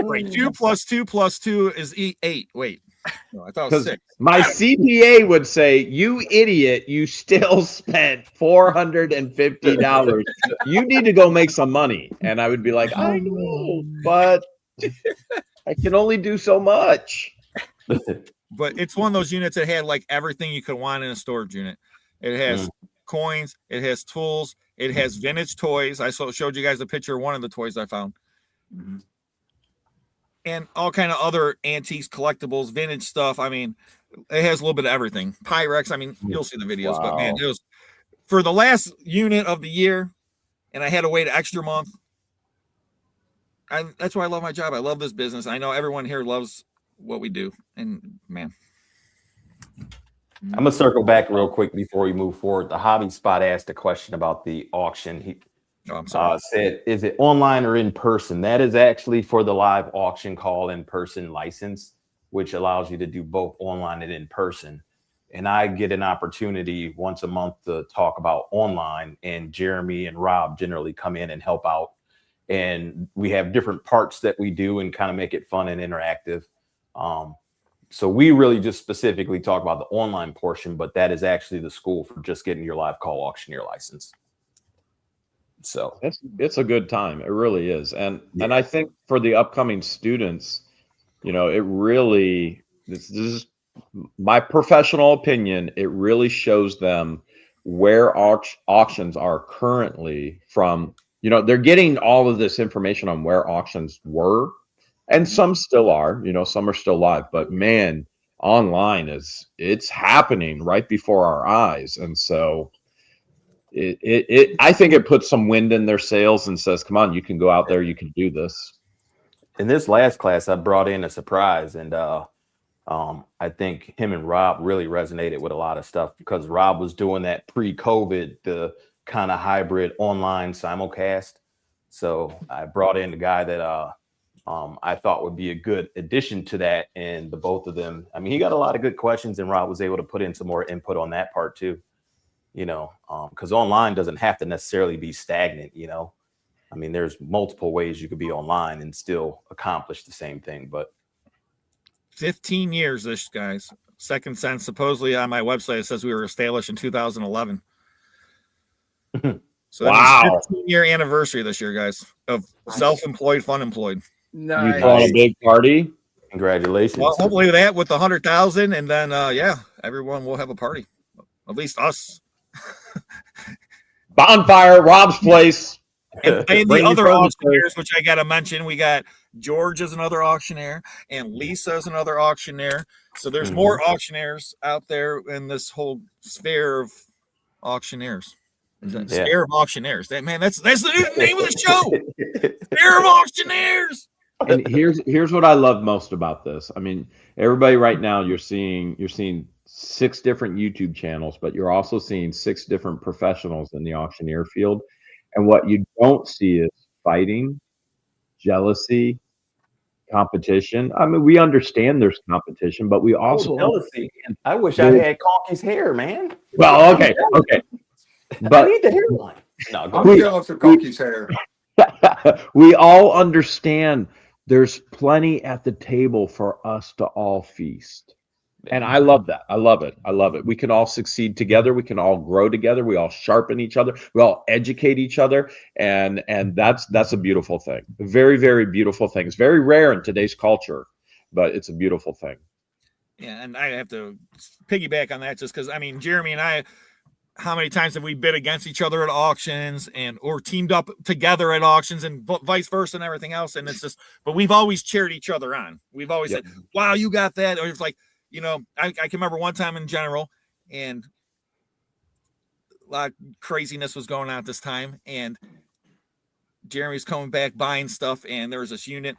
Right. 2 + 2 + 2 is 8. Wait. No, I thought it was 6. My CPA would say, "You idiot! You still spent $450. You need to go make some money." And I would be like, "I know, but I can only do so much." But it's one of those units that had like everything you could want in a storage unit. It has coins. It has tools. It has vintage toys. I showed you guys a picture of one of the toys I found. And all kind of other antiques, collectibles, vintage stuff. I mean, it has a little bit of everything. Pyrex. I mean, you'll see the videos. But man, it was for the last unit of the year, and I had to wait an extra month. That's why I love my job. I love this business. I know everyone here loves what we do. And man, I'm gonna circle back real quick before we move forward. The Hobby Spot asked a question about the auction. He said, "Is it online or in person?" That is actually for the live auction call in person license, which allows you to do both online and in person. And I get an opportunity once a month to talk about online, and Jeremy and Rob generally come in and help out. And we have different parts that we do and kind of make it fun and interactive. So we really just specifically talk about the online portion, but that is actually the school for just getting your live call auctioneer license. So it's a good time. It really is. And I think for the upcoming students, you know, it really, this is my professional opinion, it really shows them where auctions are currently from. You know, they're getting all of this information on where auctions were, and some still are, you know, some are still live, but man, online it's happening right before our eyes. And so I think it puts some wind in their sails and says, come on, you can go out there, you can do this. In this last class, I brought in a surprise, and I think him and Rob really resonated with a lot of stuff because Rob was doing that pre-COVID, the kind of hybrid online simulcast. So I brought in the guy that I thought would be a good addition to that, and the both of them, I mean, he got a lot of good questions, and Rob was able to put in some more input on that part too. You know, because online doesn't have to necessarily be stagnant, you know. I mean, there's multiple ways you could be online and still accomplish the same thing. But 15 years, this guys. Second Sense, supposedly on my website, it says we were established in 2011. So wow, 15-year anniversary this year, guys, of self-employed, fun-employed. Nice. You throwing a big party? Congratulations. Well, hopefully that with the 100,000, and then yeah, everyone will have a party. At least us. Bonfire, Rob's place. And the other auctioneers, which I got to mention, we got George is another auctioneer, and Lisa is another auctioneer. So there's more auctioneers out there in this whole sphere of auctioneers. Sphere of auctioneers. That's the name of the show. Sphere of auctioneers. And here's what I love most about this. I mean, everybody right now, you're seeing 6 different YouTube channels, but you're also seeing 6 different professionals in the auctioneer field. And what you don't see is fighting, jealousy, competition. I mean, we understand there's competition, but we also jealousy. I wish I had Conky's hair, man. well, okay. I But need the hairline. No, go I'm ahead. jealous of Cookie's hair. we all understand there's plenty at the table for us to all feast. And I love that. I love it. I love it. We can all succeed together. We can all grow together. We all sharpen each other. We all educate each other. And that's a beautiful thing. A very, very beautiful thing. It's very rare in today's culture, but it's a beautiful thing. Yeah, and I have to piggyback on that just because, I mean, Jeremy and I, how many times have we bid against each other at auctions or teamed up together at auctions and vice versa and everything else? And it's just, but we've always cheered each other on. We've always said, wow, you got that. Or it's like, you know, I can remember one time in general, and a lot of craziness was going on at this time, and Jeremy's coming back buying stuff, and there was this unit,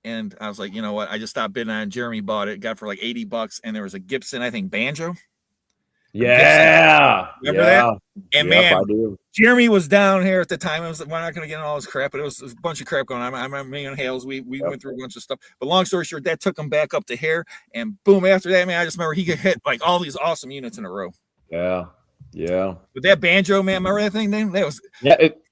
and I was like, you know what? I just stopped bidding on it. Jeremy bought it, got it for like $80, and there was a Gibson, I think, banjo. Yeah. Remember that? And Yep, man, I do. Jeremy was down here at the time. I was like, we're not going to get in all this crap, but it was a bunch of crap going on. I remember me and Hales, we went through a bunch of stuff. But long story short, that took him back up to here. And boom, after that, man, I just remember he could hit like all these awesome units in a row. Yeah. Yeah. But that banjo, man, remember that thing? That was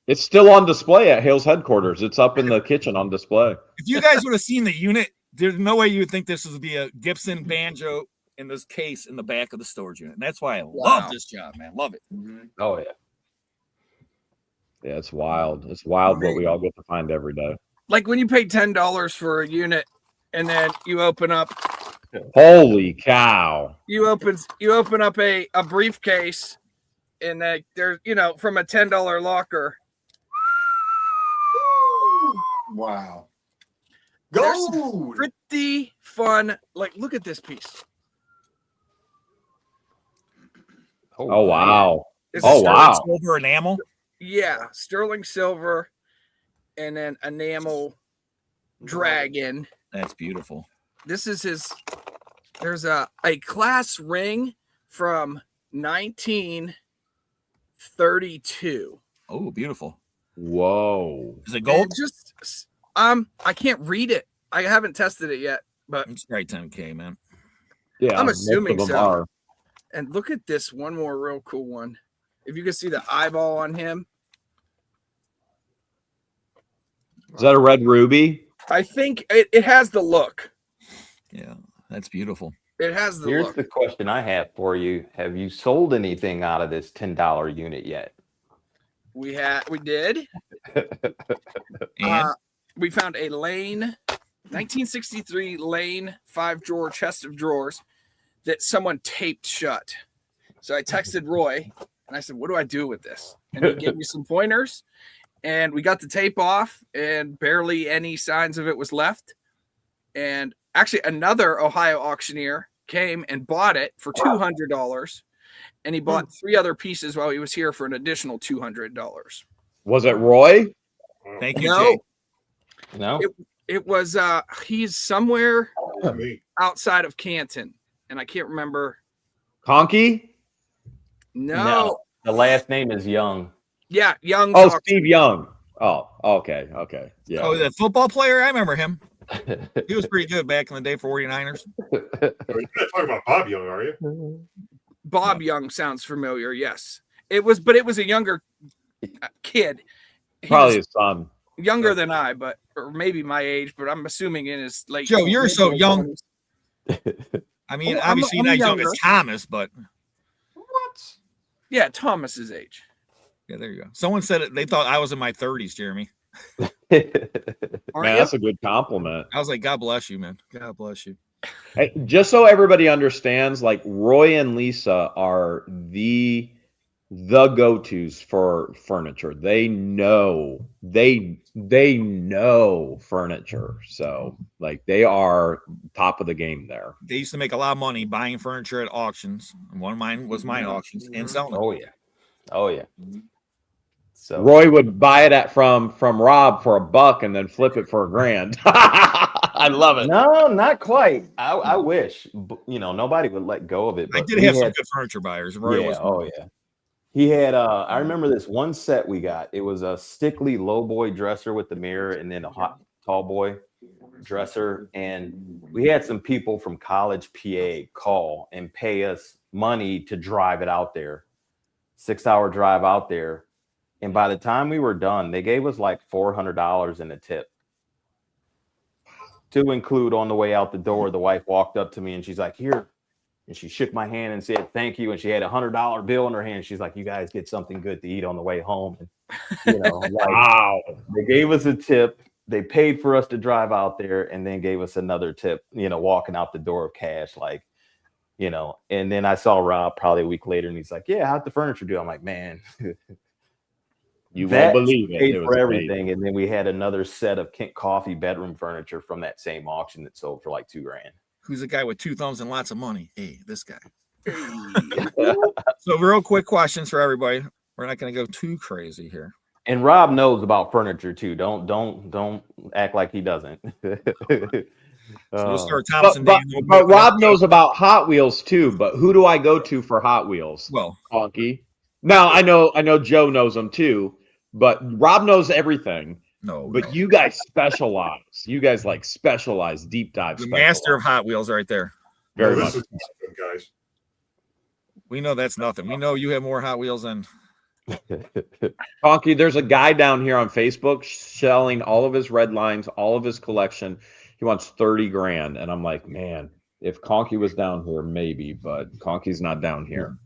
it's still on display at Hale's headquarters. It's up in the kitchen on display. If you guys would have seen the unit, there's no way you would think this would be a Gibson banjo in this case in the back of the storage unit. And that's why I love this job, man. Love it. Oh, yeah. Yeah, it's wild. It's wild what we all get to find every day. Like when you pay $10 for a unit, and then you open up. Holy cow! You open up a briefcase, and there's from a $10 locker. Wow. There's Gold. pretty fun. Like, look at this piece. Oh wow! It's Oh sterling wow! Silver enamel. Yeah, sterling silver, and then enamel dragon. That's beautiful. This is his. There's a class ring from 1932. Oh, beautiful. Whoa! Is it gold? I can't read it. I haven't tested it yet, but it's right 10K, man. Yeah, I'm assuming so. Are. And look at this one more real cool one. If you can see the eyeball on him. Is that a red ruby? I think it has the look. Yeah, that's beautiful. It has the Here's look. the question I have for you. Have you sold anything out of this $10 unit yet? We did. And we found a Lane 1963 Lane 5-drawer chest of drawers that someone taped shut. So I texted Roy and I said, what do I do with this? And he gave me some pointers, and we got the tape off, and barely any signs of it was left. And actually another Ohio auctioneer came and bought it for $200, and he bought 3 other pieces while he was here for an additional $200. Was it Roy? Thank you. No, Jay. No. it was he's somewhere outside of Canton, and I can't remember. Conky? No. The last name is Young. Yeah, Young. Oh, Steve Young. Oh, okay. Yeah. Oh, the football player? I remember him. He was pretty good back in the day for 49ers. You're not talking about Bob Young, are you? Bob Young sounds familiar. Yes, it was a younger kid. He Probably was his son. younger than I, or maybe my age, but I'm assuming in his late. Joe, you're so young. 20s. I mean, Oh, obviously I'm not as young younger. as Thomas, but What? Yeah, Thomas's age. yeah, there you go. Someone said it, they thought I was in my 30s, Jeremy. Aren't Man, you? that's a good compliment. I was like, God bless you, man. God bless you. Hey, just so everybody understands, like Roy and Lisa are the go-tos for furniture. They know furniture. So like they are top of the game there. They used to make a lot of money buying furniture at auctions. And one of mine was my auctions and selling it. Oh yeah. So Roy would buy it from Rob for $1 and then flip it for $1,000. I love it. no, not quite. I wish, nobody would let go of it. I But did have some good furniture buyers. Roy was yeah. He had I remember this one set we got. It was a Stickley low boy dresser with the mirror and then a hot tall boy. dresser, and we had some people from College, PA call and pay us money to drive it out there. 6-hour drive out there. And by the time we were done, they gave us like $400 in a tip. To include on the way out the door, the wife walked up to me and she's like, "Here." And she shook my hand and said, "Thank you." And she had $100 bill in her hand. She's like, "You guys get something good to eat on the way home." And, you know, like, Wow. they gave us a tip. They paid for us to drive out there and then gave us another tip, you know, walking out the door of cash, like, you know. And then I saw Rob probably a week later and he's like, "Yeah, how'd the furniture do?" I'm like, "Man, You that won't believe it. paid It was for amazing. everything." And then we had another set of Kent Coffee bedroom furniture from that same auction that sold for like $2,000. Who's the guy with 2 thumbs and lots of money? Hey, this guy. So real quick questions for everybody. We're not going to go too crazy here. And Rob knows about furniture too. Don't act like he doesn't. So we'll start Thomas and Dan. But Rob knows about Hot Wheels too. But who do I go to for Hot Wheels? Well, Honky. Now I know Joe knows them too, but Rob knows everything. no. But you guys specialize. You guys like specialize, deep dive. The master of Hot Wheels right there. Very Well, much. this is nothing, guys. We know that's nothing. We know you have more Hot Wheels than Honky, there's a guy down here on Facebook selling all of his red lines, all of his collection. He wants 30 grand. And I'm like, man, if Conky was down here, maybe, but Conky's not down here.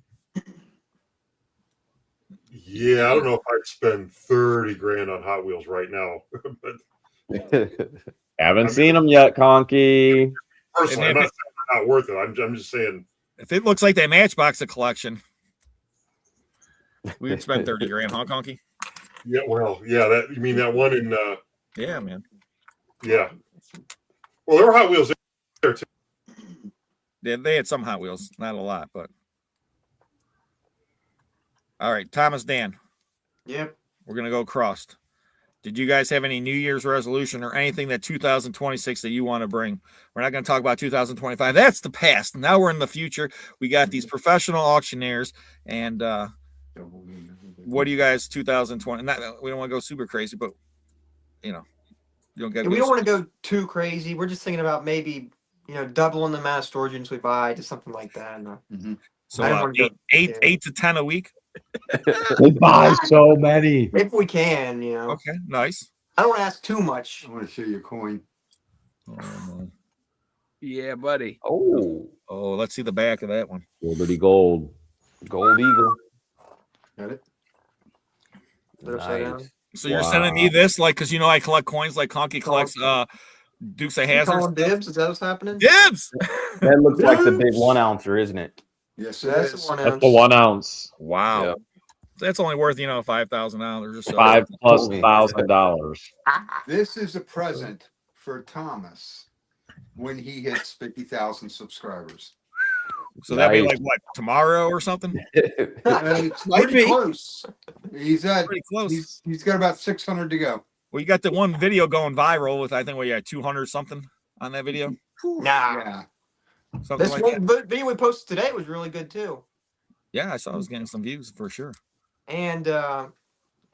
Yeah, I don't know if I'd spend 30 grand on Hot Wheels right now. But Haven't seen him yet, Conky. personally, I'm not saying they're not worth it. I'm just saying. if it looks like that Matchbox collection, we would spend 30 grand, huh, Conky? Yeah, well, yeah. That you mean that one in? Yeah, man. Yeah. Well, there were Hot Wheels there too. They had some Hot Wheels, not a lot, but all right, Thomas, Dan, Yep. we're gonna go crossed. Did you guys have any New Year's resolution or anything that 2026 that you want to bring? We're not going to talk about 2025. That's the past. Now we're in the future. We got these professional auctioneers, and what do you guys 2020? Not, we don't want to go super crazy, but you know, you don't get. We don't want to go too crazy. We're just thinking about maybe, doubling the amount of storage units we buy to something like that. So I don't wanna go- eight to 10 a week. They buy so many. If we can, Okay, nice. I don't want to ask too much. I want to see your coin. Yeah, buddy. Oh, Let's see the back of that one. Liberty Gold. Gold Eagle. Got it? They're upside down. Nice. So you're sending me this, like, because I collect coins, like Conky collects Dukes of You call Hazzard. them dibs? Is that what's happening? Dibs. That looks like the big 1 ouncer, isn't it? Yes, it That's is. the one That's ounce. the 1 ounce. Wow. Yeah. That's only worth $5,000 or so. $5,000+. This is a present for Thomas when he hits 50,000 subscribers. So that'd be Nice. like what, tomorrow or something? And it's Might pretty be. close. He's at Pretty close. he's got about 600 to go. Well, you got the one video going viral with I think you had 200 something on that video. Nah. Yeah. Something This like that. video we posted today was really good too. Yeah, I saw I was getting some views for sure. And I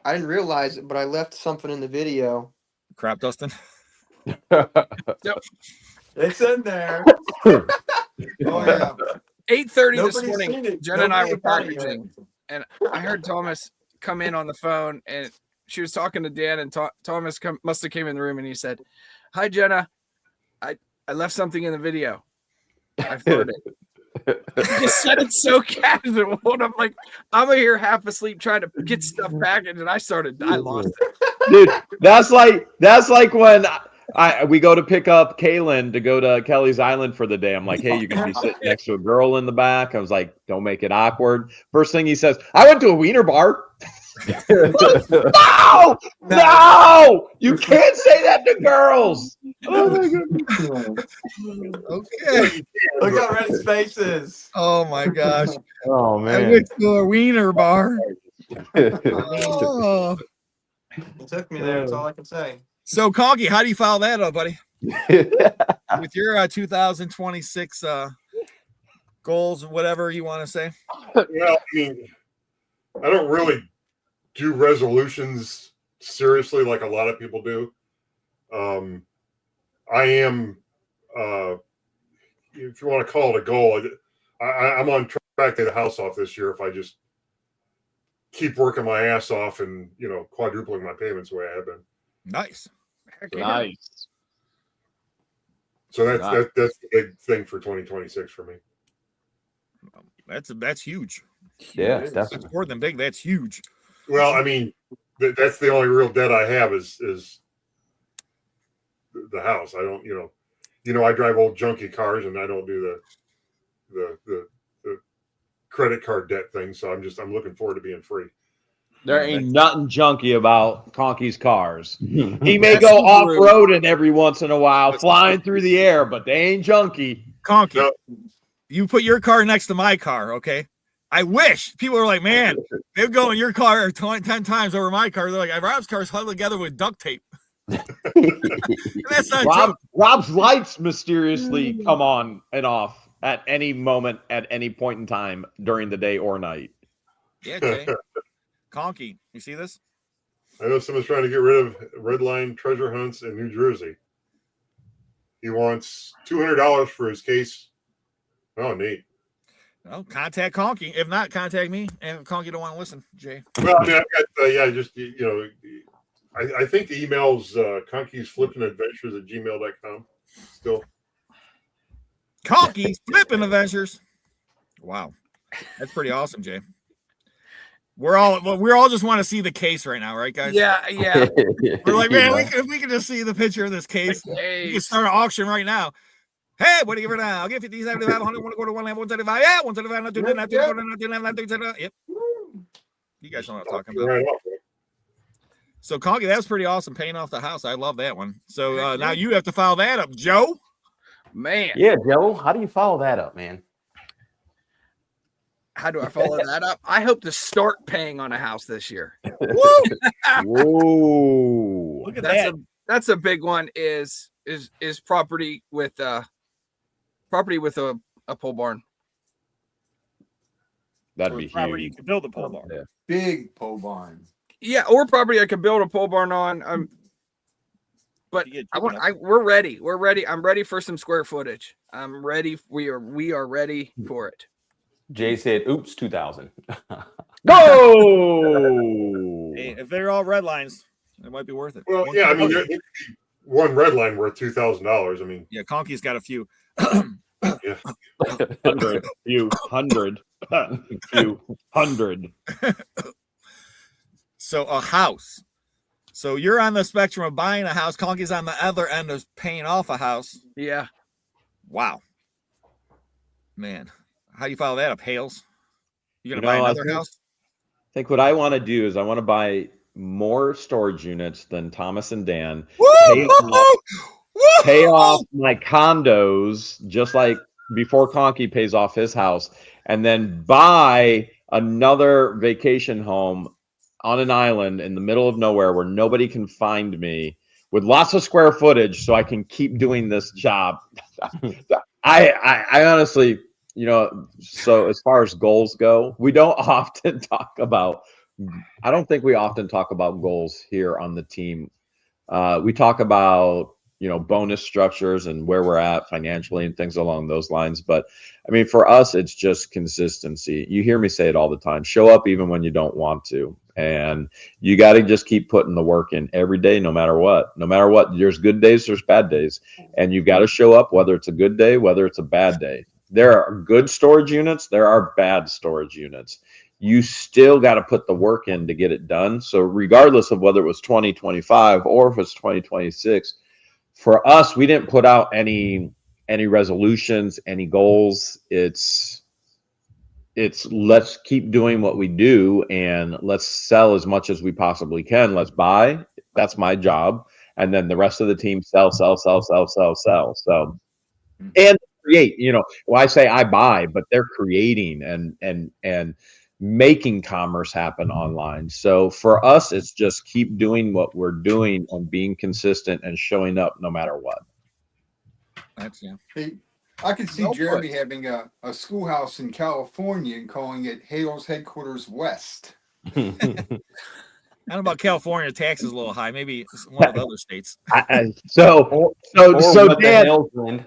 didn't realize it, but I left something in the video. Crap, Dustin. It's in there. Oh yeah. 8:30 this Nobody's morning. seen it. Jen and I Nobody were got it packaging, and I heard Thomas come in on the phone, and she was talking to Dan, and Thomas must have came in the room, and he said, "Hi, Jenna. I left something in the video. I've heard it." He just said it so casual, and I'm like, I'm here half asleep trying to get stuff packaged, and I lost it. Dude, that's like when we go to pick up Kaylin to go to Kelly's Island for the day. I'm like, hey, you can be sitting next to a girl in the back. I was like, don't make it awkward. First thing he says, I went to a wiener bar. No, you can't say that to girls. Oh my goodness. Okay. Look how red his face is. Oh my gosh. Oh I man. went to a wiener bar. Oh. It took me there. That's all I can say. So Conky, how do you follow that up, buddy? With your 2026 goals, whatever you want to say. Well, I mean, I don't really do resolutions seriously like a lot of people do. I am, if you want to call it a goal, I'm on track to get the house off this year if I just keep working my ass off and, you know, quadrupling my payments the way I have been. Nice. Heck yeah. Nice. So that's Nice. that's the big thing for 2026 for me. That's huge. Yeah, It is. definitely. That's more than big. That's huge. Well, I mean, that's the only real debt I have is the house. I don't, you know, I drive old junky cars and I don't do the credit card debt thing. So I'm looking forward to being free. There Yeah, ain't nothing junky about Conky's cars. He may That's go Subaru. off-roading every once in a while, flying through the air, but they ain't junky. Conky, No. you put your car next to my car, okay? I wish people are like, man, they're going your car 10 times over my car. They're like, Rob's car's huddled together with duct tape. That's not true. Rob's lights mysteriously come on and off at any moment, at any point in time during the day or night. Yeah, Jay. Conky, you see this? I know someone's trying to get rid of red line treasure hunts in New Jersey. He wants $200 for his case. Oh, neat. Well, contact Conky. If not, contact me. And if Conky don't want to listen, Jay. Well, I mean, I've got, just, you know, I think the email's Conky's Flipping Adventures at gmail.com still. Conky's Flipping Adventures. Wow. That's pretty awesome, Jay. We're all just want to see the case right now, right, guys? Yeah. We're like, man, Yeah. if we can just see the picture of this case, we can Case. start an auction right now. Hey, what do you give it now? I'll give 50, 75, 100, want to go to 175. Yeah, 175, not 210, not 210. Yep. You guys know what I'm talking about. Right off. So, Conky, that was pretty awesome, paying off the house. I love that one. So now you have to file that up, Joe. Man, Yeah, Joe, how do you follow that up, man? how do I follow that up? I hope to start paying on a house this year. Whoa. Look at that. That's a big one. Is property with a pole barn. That'd be Property you huge. can build a pole barn. Yeah. Big pole barn. Yeah, or property I could build a pole barn on. But we're ready. We're ready. I'm ready for some square footage. I'm ready. We are ready for it. Jay said, oops, 2000. Go! Hey, if they're all red lines, it might be worth it. Well, yeah, I mean, there could be one red line worth $2,000. I mean, Yeah, Conky's got a few. yeah. 100, few hundred, few hundred. So a house. So you're on the spectrum of buying a house. Conky's on the other end of paying off a house. Yeah. Wow. Man, how do you follow that up, Hales? You gonna You buy know, I another house? I think what I want to do is I want to buy more storage units than Thomas and Dan. Pay off my condos just like before Conky pays off his house, and then buy another vacation home on an island in the middle of nowhere where nobody can find me with lots of square footage so I can keep doing this job. I honestly, you know, so as far as goals go, we don't often talk about, I don't think we often talk about goals here on the team. We talk about, you know, bonus structures and where we're at financially and things along those lines. But I mean, for us, it's just consistency. You hear me say it all the time. Show up even when you don't want to. And you got to just keep putting the work in every day, no matter what. No matter what, there's good days, there's bad days. And you've got to show up, whether it's a good day, whether it's a bad day. There are good storage units. There are bad storage units. You still got to put the work in to get it done. So regardless of whether it was 2025 or if it's 2026, for us, we didn't put out any resolutions, any goals. It's let's keep doing what we do and let's sell as much as we possibly can. Let's buy. That's my job. And then the rest of the team sell. So, and create, you know, well, I say I buy, but they're creating and making commerce happen online. So for us, it's just keep doing what we're doing and being consistent and showing up no matter what. That's yeah. Hey, I could see Well Jeremy put. having a schoolhouse in California and calling it Hale's Headquarters West. I don't know about California. Tax is a little high. Maybe one of the other states. Or So what the Dan, hell's Lynn?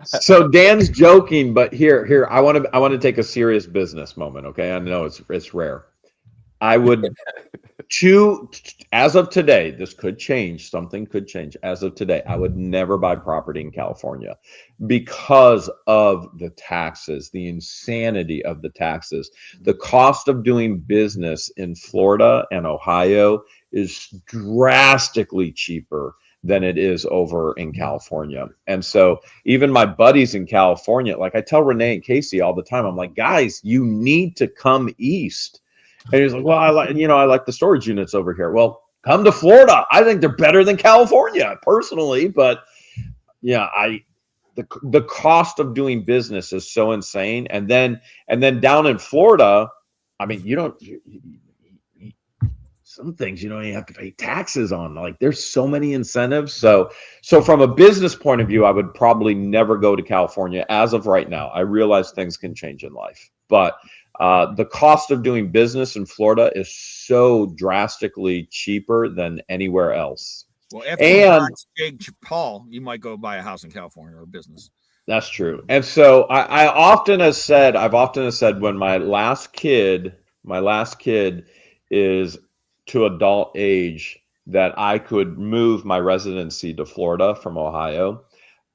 so Dan's joking, but here I want to take a serious business moment. Okay, I know it's rare. I would as of today, this could change. Something could change. As of today, I would never buy property in California because of the taxes, the insanity of the taxes. The cost of doing business in Florida and Ohio is drastically cheaper than it is over in California. And so even my buddies in California, like I tell Renee and Casey all the time, I'm like, guys, you need to come east. And he's like, well, I like the storage units over here. Well, come to Florida. I think they're better than California personally, but yeah, the cost of doing business is so insane. And then down in Florida, I mean, some things you don't even have to pay taxes on. Like there's so many incentives. So from a business point of view, I would probably never go to California as of right now. I realize things can change in life, but the cost of doing business in Florida is so drastically cheaper than anywhere else. Well, after Jake Paul, you might go buy a house in California or a business. That's true. And so I've often said when my last kid is to adult age, that I could move my residency to Florida from Ohio.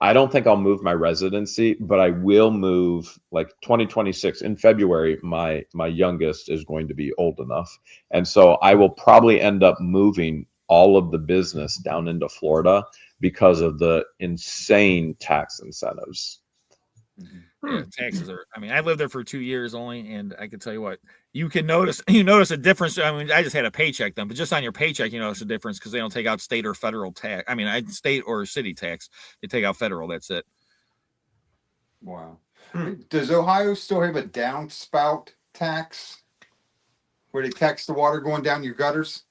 I don't think I'll move my residency, but I will move like 2026 in February. My youngest is going to be old enough. And so I will probably end up moving all of the business down into Florida because of the insane tax incentives. Yeah, taxes are. I mean, I lived there for 2 years only, and I can tell you what, you notice a difference. I mean, I just had a paycheck then, but just on your paycheck, you notice a difference because they don't take out state or federal tax. I mean, state or city tax. They take out federal. That's it. Wow. Does Ohio still have a downspout tax where they tax the water going down your gutters?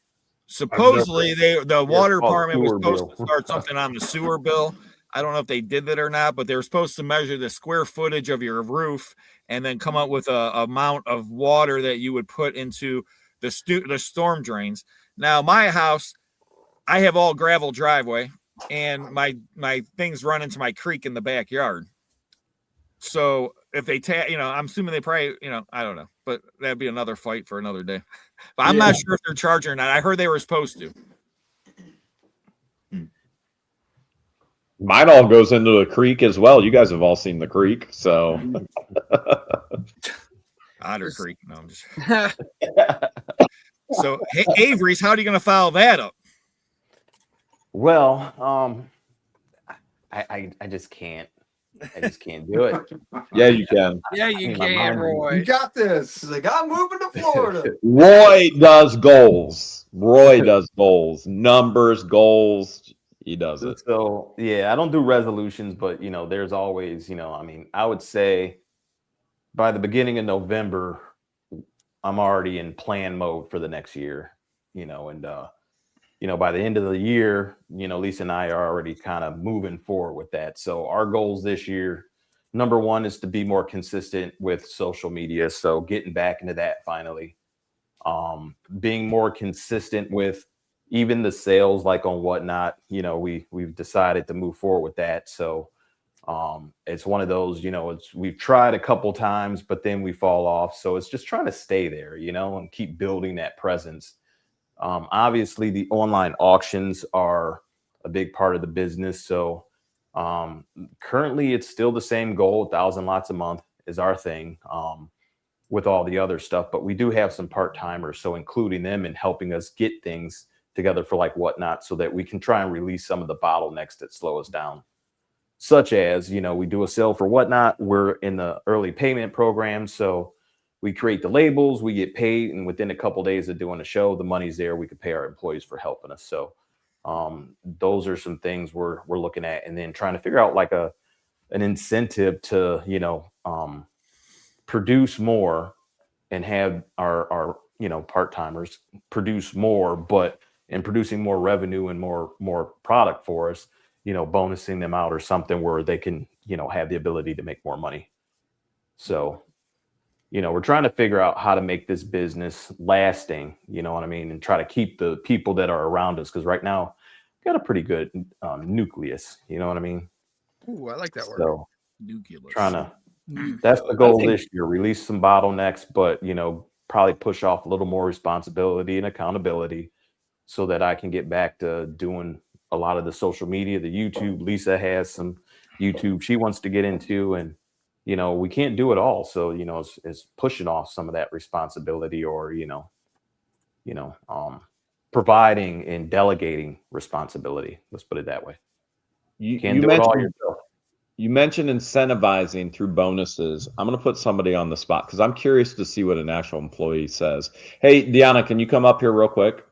Supposedly, the water called department was sewer supposed bill. to start something on the sewer bill. I don't know if they did that or not, but they were supposed to measure the square footage of your roof and then come up with a amount of water that you would put into the storm drains. Now, my house, I have all gravel driveway, and my things run into my creek in the backyard. So if they I'm assuming they probably, I don't know, but that'd be another fight for another day. But I'm not sure if they're charging or not. I heard they were supposed to. Mine all goes into the creek as well. You guys have all seen the creek, so Otter Creek. No, I'm just. So, hey, Avery's, how are you going to follow that up? Well, I just can't. I just can't do it. yeah, you can. Yeah, you My can, mind- Roy. You got this. He's like, I'm moving to Florida. Roy does goals. Numbers, goals. He does it. So yeah, I don't do resolutions, but there's always, I mean, I would say by the beginning of November, I'm already in plan mode for the next year, and by the end of the year, Lisa and I are already kind of moving forward with that. So our goals this year, number one is to be more consistent with social media. So getting back into that finally, being more consistent with even the sales, like on Whatnot, we've decided to move forward with that. So it's one of those, we've tried a couple times, but then we fall off. So it's just trying to stay there, and keep building that presence. Obviously the online auctions are a big part of the business. So currently it's still the same goal. 1,000 lots a month is our thing. With all the other stuff, but we do have some part-timers, so including them and helping us get things together for like Whatnot, so that we can try and release some of the bottlenecks that slow us down, such as we do a sale for Whatnot, we're in the early payment program, so we create the labels, we get paid, and within a couple of days of doing a show, the money's there, we could pay our employees for helping us. So those are some things we're looking at, and then trying to figure out like an incentive to produce more and have our part-timers produce more, but in producing more revenue and more product for us, bonusing them out or something where they can have the ability to make more money. So we're trying to figure out how to make this business lasting, you know what I mean? And try to keep the people that are around us. Cause right now we got a pretty good nucleus, you know what I mean? Ooh, I like that word. So Nucleus. trying to, that's the goal this year, release some bottlenecks, but, probably push off a little more responsibility and accountability so that I can get back to doing a lot of the social media, the YouTube. Lisa has some YouTube she wants to get into, and, we can't do it all. So, it's pushing off some of that responsibility or, providing and delegating responsibility. Let's put it that way. You Can't do it all mentioned yourself. you mentioned incentivizing through bonuses. I'm going to put somebody on the spot because I'm curious to see what an actual employee says. Hey, Deanna, can you come up here real quick?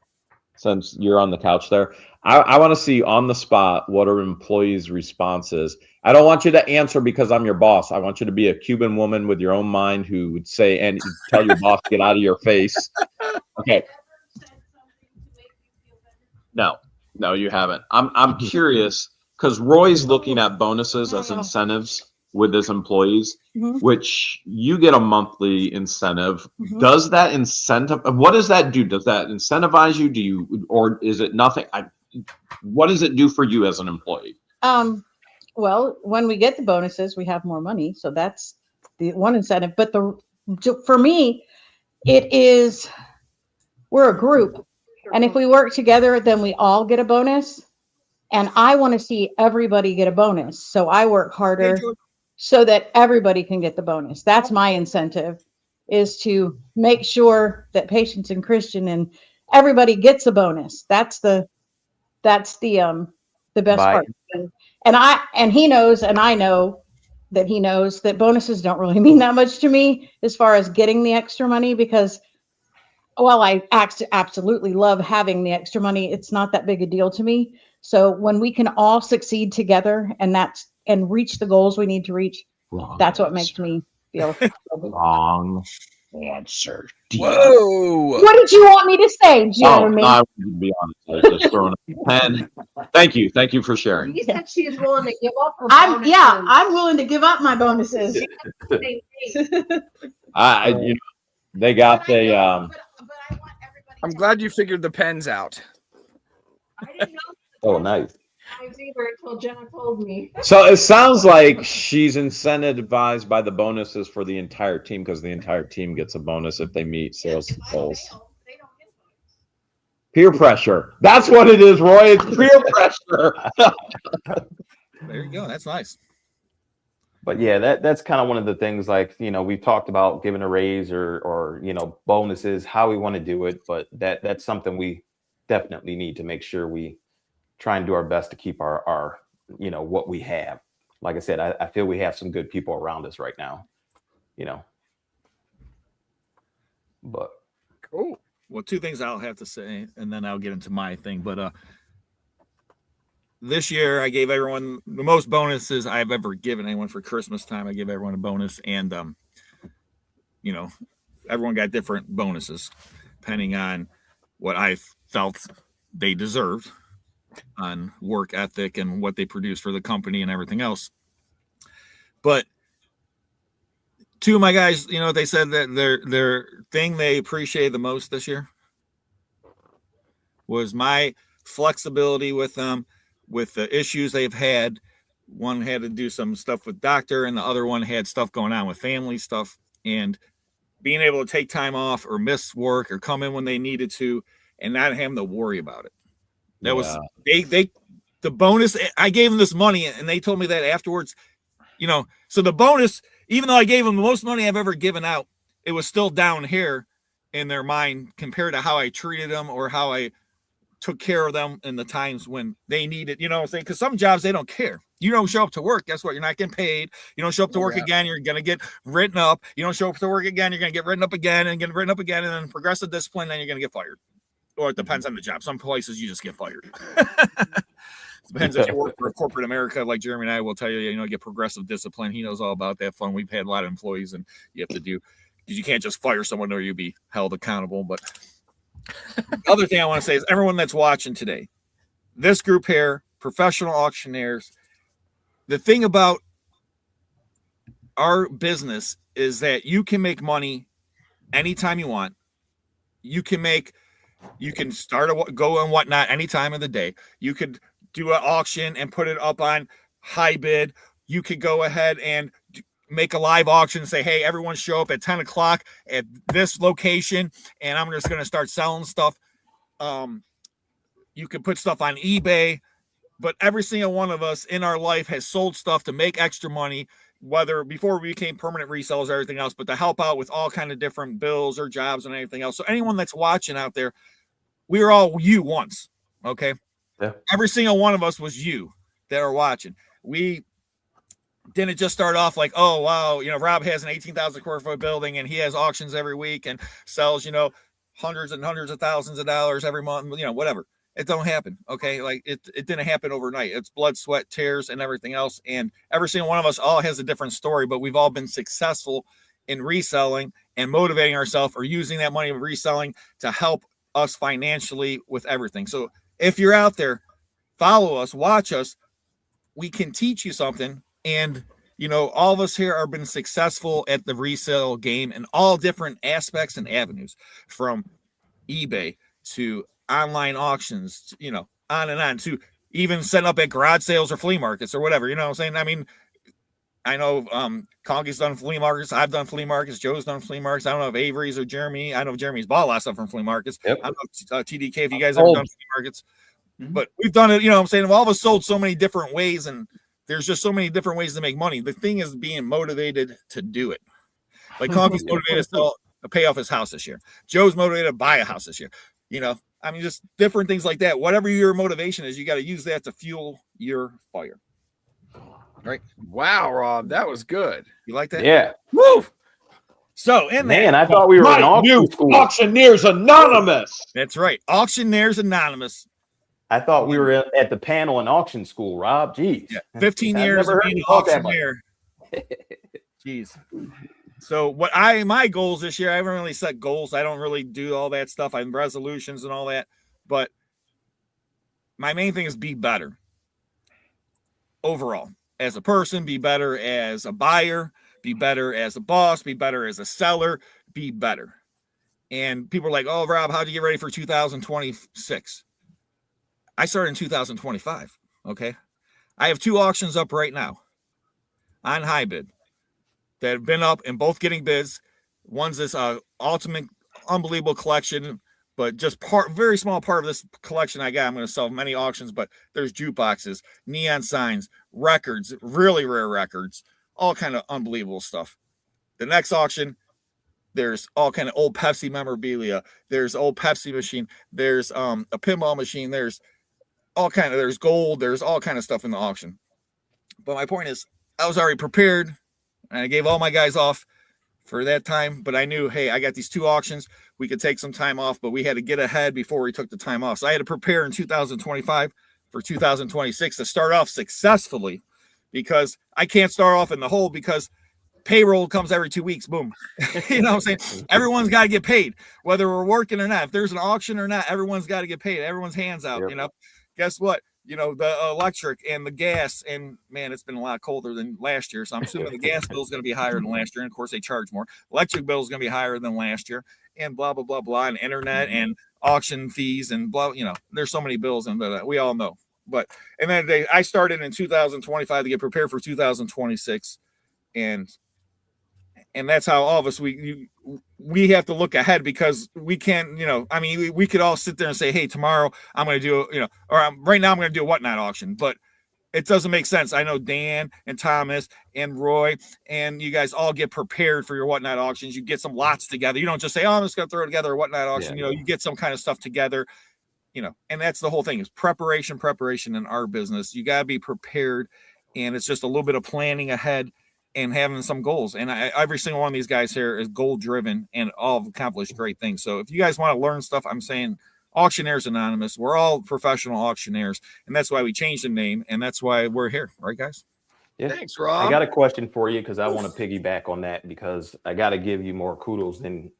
Since you're on the couch there, I want to see on the spot what are employees' responses. I don't want you to answer because I'm your boss. I want you to be a Cuban woman with your own mind who would say and tell your boss, get out of your face. Okay. No, you haven't. I'm curious because Roy's looking at bonuses as incentives with his employees, which you get a monthly incentive. Does that incentive? What does that do? Does that incentivize you? Do you, or is it nothing? What does it do for you as an employee? Well, when we get the bonuses, we have more money, so that's the one incentive. But for me, it is we're a group, and if we work together, then we all get a bonus. And I want to see everybody get a bonus, so I work harder so that everybody can get the bonus. That's my incentive, is to make sure that Patience and Christian and everybody gets a bonus. That's the best part. And he knows, and I know that he knows that bonuses don't really mean that much to me as far as getting the extra money, because while I absolutely love having the extra money, it's not that big a deal to me. So when we can all succeed together and reach the goals we need to reach, that's what makes me feel. Wrong answer. Whoa! What did you want me to say, Jeremy? Oh, I wouldn't be honest. I was just throwing a pen. Thank you for sharing. You said she is willing to give up her bonuses. I'm willing to give up my bonuses. They got the. I'm glad you figured the pens out. I didn't know. Oh, nice. I was either until Jenna told me. So it sounds like she's incentivized by the bonuses for the entire team because the entire team gets a bonus if they meet sales goals. Peer pressure. That's what it is, Roy. It's peer pressure. There you go. That's nice. But yeah, that's kind of one of the things, like, we've talked about giving a raise or bonuses, how we want to do it. But that's something we definitely need to make sure we try and do our best to keep our what we have. Like I said, I feel we have some good people around us right now, but cool. Well, two things I'll have to say, and then I'll get into my thing. But this year I gave everyone the most bonuses I've ever given anyone for Christmas time. I gave everyone a bonus, and everyone got different bonuses depending on what I felt they deserved on work ethic and what they produce for the company and everything else. But two of my guys, they said that their thing they appreciated the most this year was my flexibility with them, with the issues they've had. One had to do some stuff with doctor, and the other one had stuff going on with family stuff, and being able to take time off or miss work or come in when they needed to and not having to worry about it. That was the bonus. I gave them this money, and they told me that afterwards, so the bonus, even though I gave them the most money I've ever given out, it was still down here in their mind compared to how I treated them or how I took care of them in the times when they needed, because some jobs, they don't care. You don't show up to work, guess what? You're not getting paid. You don't show up to work again, you're going to get written up. You don't show up to work again, you're going to get written up again and get written up again, and then progressive discipline, then you're going to get fired. Or it depends on the job. Some places you just get fired. Depends if you work for corporate America, like Jeremy and I will tell you, get progressive discipline. He knows all about that fun. We've had a lot of employees, and you have to do, because you can't just fire someone or you'll be held accountable. But the other thing I want to say is everyone that's watching today, this group here, professional auctioneers, the thing about our business is that you can make money anytime you want. You can start a go and whatnot any time of the day. You could do an auction and put it up on high bid. You could go ahead and make a live auction and say, hey, everyone show up at 10 o'clock at this location, and I'm just going to start selling stuff. You could put stuff on eBay, but every single one of us in our life has sold stuff to make extra money, whether before we became permanent resellers or everything else, but to help out with all kind of different bills or jobs and anything else. So anyone that's watching out there, we were all you once. Okay. Yeah. Every single one of us was you that are watching. We didn't just start off like, oh, wow, Rob has an 18,000 square foot building and he has auctions every week and sells, hundreds and hundreds of thousands of dollars every month, whatever. It don't happen. Okay. Like it didn't happen overnight. It's blood, sweat, tears, and everything else. And every single one of us all has a different story, but we've all been successful in reselling and motivating ourselves or using that money of reselling to help us financially with everything. So if you're out there, follow us, watch us. We can teach you something. And, all of us here have been successful at the resale game in all different aspects and avenues, from eBay to online auctions, on and on, to even setting up at garage sales or flea markets or whatever. You know what I'm saying? I mean, I know Conky's done flea markets. I've done flea markets. Joe's done flea markets. I don't know if Avery's or Jeremy. I know Jeremy's bought a lot of stuff from flea markets. Yep. I don't know TDK if you guys ever done flea markets. But we've done it, I'm saying, all of us sold so many different ways, and there's just so many different ways to make money. The thing is being motivated to do it. Like Conky's motivated to pay off his house this year. Joe's motivated to buy a house this year. I mean, just different things like that. Whatever your motivation is, you got to use that to fuel your fire. Right? Wow, Rob, that was good. You like that? Yeah. Woo! So, I thought we were in auction school. Auctioneers Anonymous. That's right. Auctioneers Anonymous. I thought we were at the panel in auction school, Rob. Jeez. Yeah. 15 years of being an auctioneer. Jeez. So my goals this year, I haven't really set goals. I don't really do all that stuff. I have resolutions and all that. But my main thing is be better overall. As a person, be better as a buyer, be better as a boss, be better as a seller, be better. And people are like, oh, Rob, how'd you get ready for 2026? I started in 2025. Okay. I have 2 auctions up right now on high bid that have been up and both getting bids. One's this ultimate unbelievable collection, but just very small part of this collection I got. I'm going to sell many auctions, but there's jukeboxes, neon signs, records, really rare records, all kind of unbelievable stuff. The next auction, there's all kind of old Pepsi memorabilia. There's old Pepsi machine. There's a pinball machine. There's gold. There's all kind of stuff in the auction. But my point is, I was already prepared, and I gave all my guys off for that time. But I knew, hey, I got these 2 auctions. We could take some time off, but we had to get ahead before we took the time off. So I had to prepare in 2025 for 2026 to start off successfully, because I can't start off in the hole, because payroll comes every 2 weeks. Boom. You know what I'm saying? Everyone's got to get paid, whether we're working or not. If there's an auction or not, everyone's got to get paid. Everyone's hands out. Yep. Guess what? The electric and the gas, and man, it's been a lot colder than last year. So I'm assuming the gas bill is going to be higher than last year. And of course, they charge more. Electric bill is going to be higher than last year, and blah, blah, blah, blah, and internet and auction fees and blah, there's so many bills, and we all know. But, and then I started in 2025 to get prepared for 2026. And that's how all of us, we have to look ahead, because we can't, we could all sit there and say, hey, tomorrow I'm going to do, right now I'm going to do a whatnot auction, but it doesn't make sense. I know Dan and Thomas and Roy and you guys all get prepared for your whatnot auctions. You get some lots together. You don't just say, oh, I'm just going to throw together a whatnot auction. Yeah. You get some kind of stuff together, and that's the whole thing, is preparation in our business. You got to be prepared, and it's just a little bit of planning ahead and having some goals. And every single one of these guys here is goal driven and all have accomplished great things. So if you guys want to learn stuff, I'm saying Auctioneers Anonymous, we're all professional auctioneers, and that's why we changed the name, and that's why we're here. Right, guys? Yeah. Thanks, Rob. I got a question for you, because I want to piggyback on that, because I got to give you more kudos than,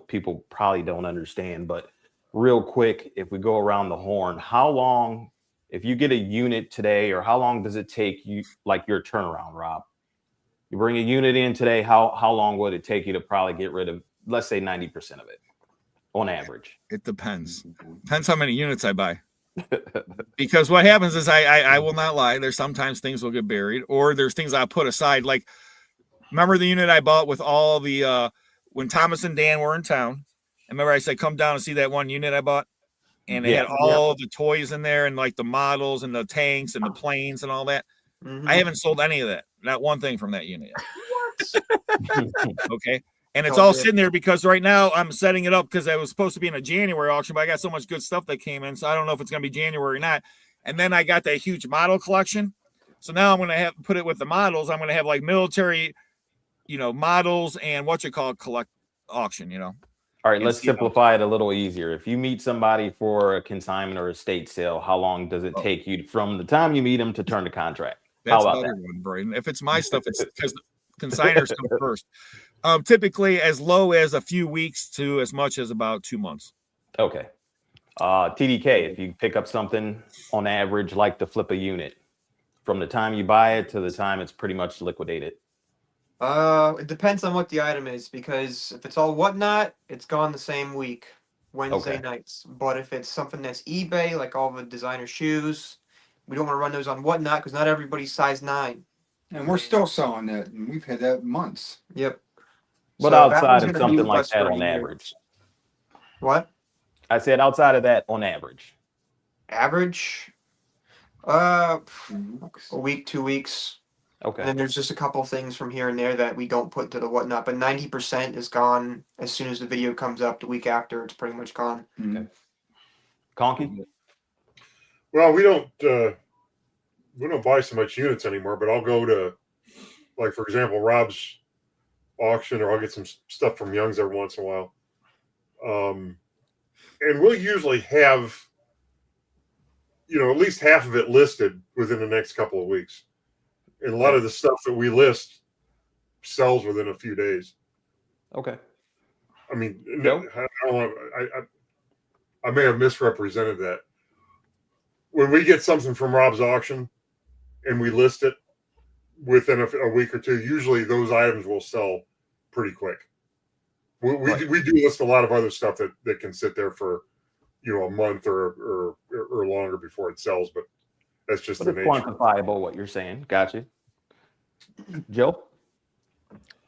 people probably don't understand. But real quick, if we go around the horn, how long, if you get a unit today, or how long does it take you, like your turnaround, Rob? You bring a unit in today, how long would it take you to probably get rid of, let's say 90% of it on average? It depends. Depends how many units I buy. Because what happens is I will not lie. There's sometimes things will get buried, or there's things I put aside. Like, remember the unit I bought with all the when Thomas and Dan were in town? And remember I said, come down and see that one unit I bought? And it had all the toys in there and like the models and the tanks and the planes and all that. I haven't sold any of that. Not one thing from that unit yet. Okay. And it's all sitting there because right now I'm setting it up because I was supposed to be in a January auction, but I got so much good stuff that came in. So I don't know if it's going to be January or not. And then I got that huge model collection. So now I'm going to have to put it with the models. I'm going to have like military, models and collect auction, All right, let's simplify it a little easier. If you meet somebody for a consignment or estate sale, how long does it take you from the time you meet them to turn the contract? That's another one, Braden. If it's my stuff, it's because consigners come first. Typically as low as a few weeks to as much as about 2 months. Okay. TDK, if you pick up something on average, like to flip a unit, from the time you buy it to the time it's pretty much liquidated. It depends on what the item is, because if it's all whatnot, it's gone the same week, Wednesday nights. But if it's something that's eBay, like all the designer shoes, we don't want to run those on whatnot because not everybody's size 9. And we're still selling that, and we've had that months. Yep. But So that outside one's of gonna be something with like us that for a on year. average. What? I said outside of that on average. Average? A week, 2 weeks. Okay. And then there's just a couple things from here and there that we don't put to the whatnot, but 90% is gone as soon as the video comes up. The week after, it's pretty much gone. Okay. Conky? Well, we don't buy so much units anymore, but I'll go to, like, for example, Rob's auction, or I'll get some stuff from Young's every once in a while. And we'll usually have, at least half of it listed within the next couple of weeks. And a lot of the stuff that we list sells within a few days. Okay. I mean, I may have misrepresented that. When we get something from Rob's auction and we list it within a week or two, usually those items will sell pretty quick. We do list a lot of other stuff that can sit there for, a month or longer before it sells, but that's just the nature. Quantifiable what you're saying. Gotcha. Joe?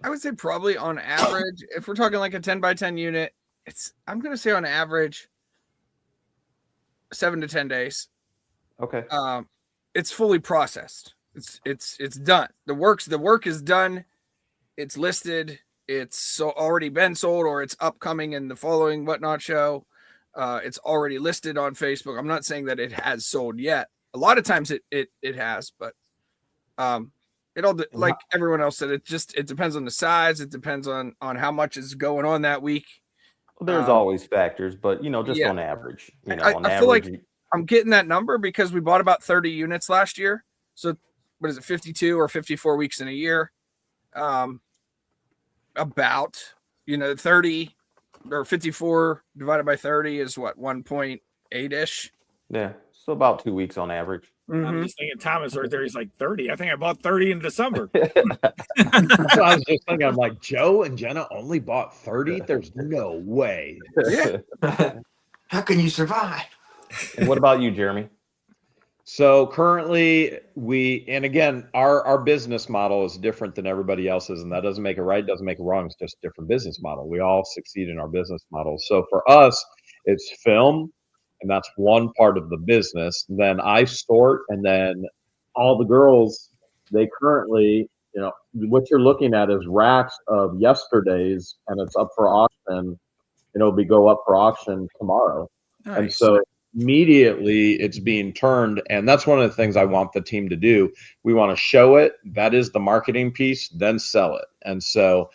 I would say probably on average, if we're talking like a 10 by 10 unit, I'm going to say on average 7 to 10 days. Okay. It's fully processed. It's done. The work is done. It's listed. It's already been sold, or it's upcoming in the following whatnot show. It's already listed on Facebook. I'm not saying that it has sold yet. A lot of times it has, but it all, like everyone else said, it depends on the size. It depends on how much is going on that week. Well, there's always factors, but just on average, I feel like I'm getting that number because we bought about 30 units last year. So what is it, 52 or 54 weeks in a year? About 30 or 54 divided by 30 is what, 1.8-ish. Yeah, so about 2 weeks on average. I'm just thinking Thomas right there. He's like 30. I think I bought 30 in December. So I was just thinking, I'm like, Joe and Jenna only bought 30? There's no way. Yeah. How can you survive? And what about you, Jeremy? So currently and again, our business model is different than everybody else's, and that doesn't make it right, doesn't make it wrong. It's just a different business model. We all succeed in our business model. So for us, it's film, and that's one part of the business. Then I sort, and then all the girls, they currently, what you're looking at is racks of yesterdays, and it's up for auction. It'll go up for auction tomorrow. Nice. And so immediately it's being turned, and that's one of the things I want the team to do. We want to show it. That is the marketing piece, then sell it. And so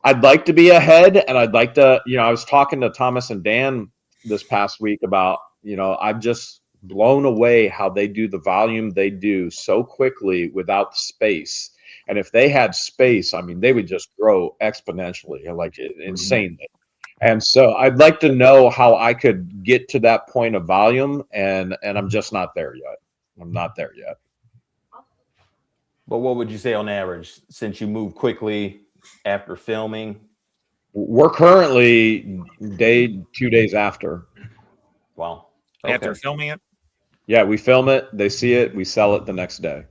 I'd like to be ahead, and I'd like to, I was talking to Thomas and Dan this past week about, I'm just blown away how they do the volume they do so quickly without space. And if they had space, I mean, they would just grow exponentially, like insanely. And so I'd like to know how I could get to that point of volume, and I'm just not there yet. I'm not there yet. But what would you say on average, since you move quickly after filming? We're currently 2 days after. Wow. After filming it? Yeah, we film it, they see it, we sell it the next day.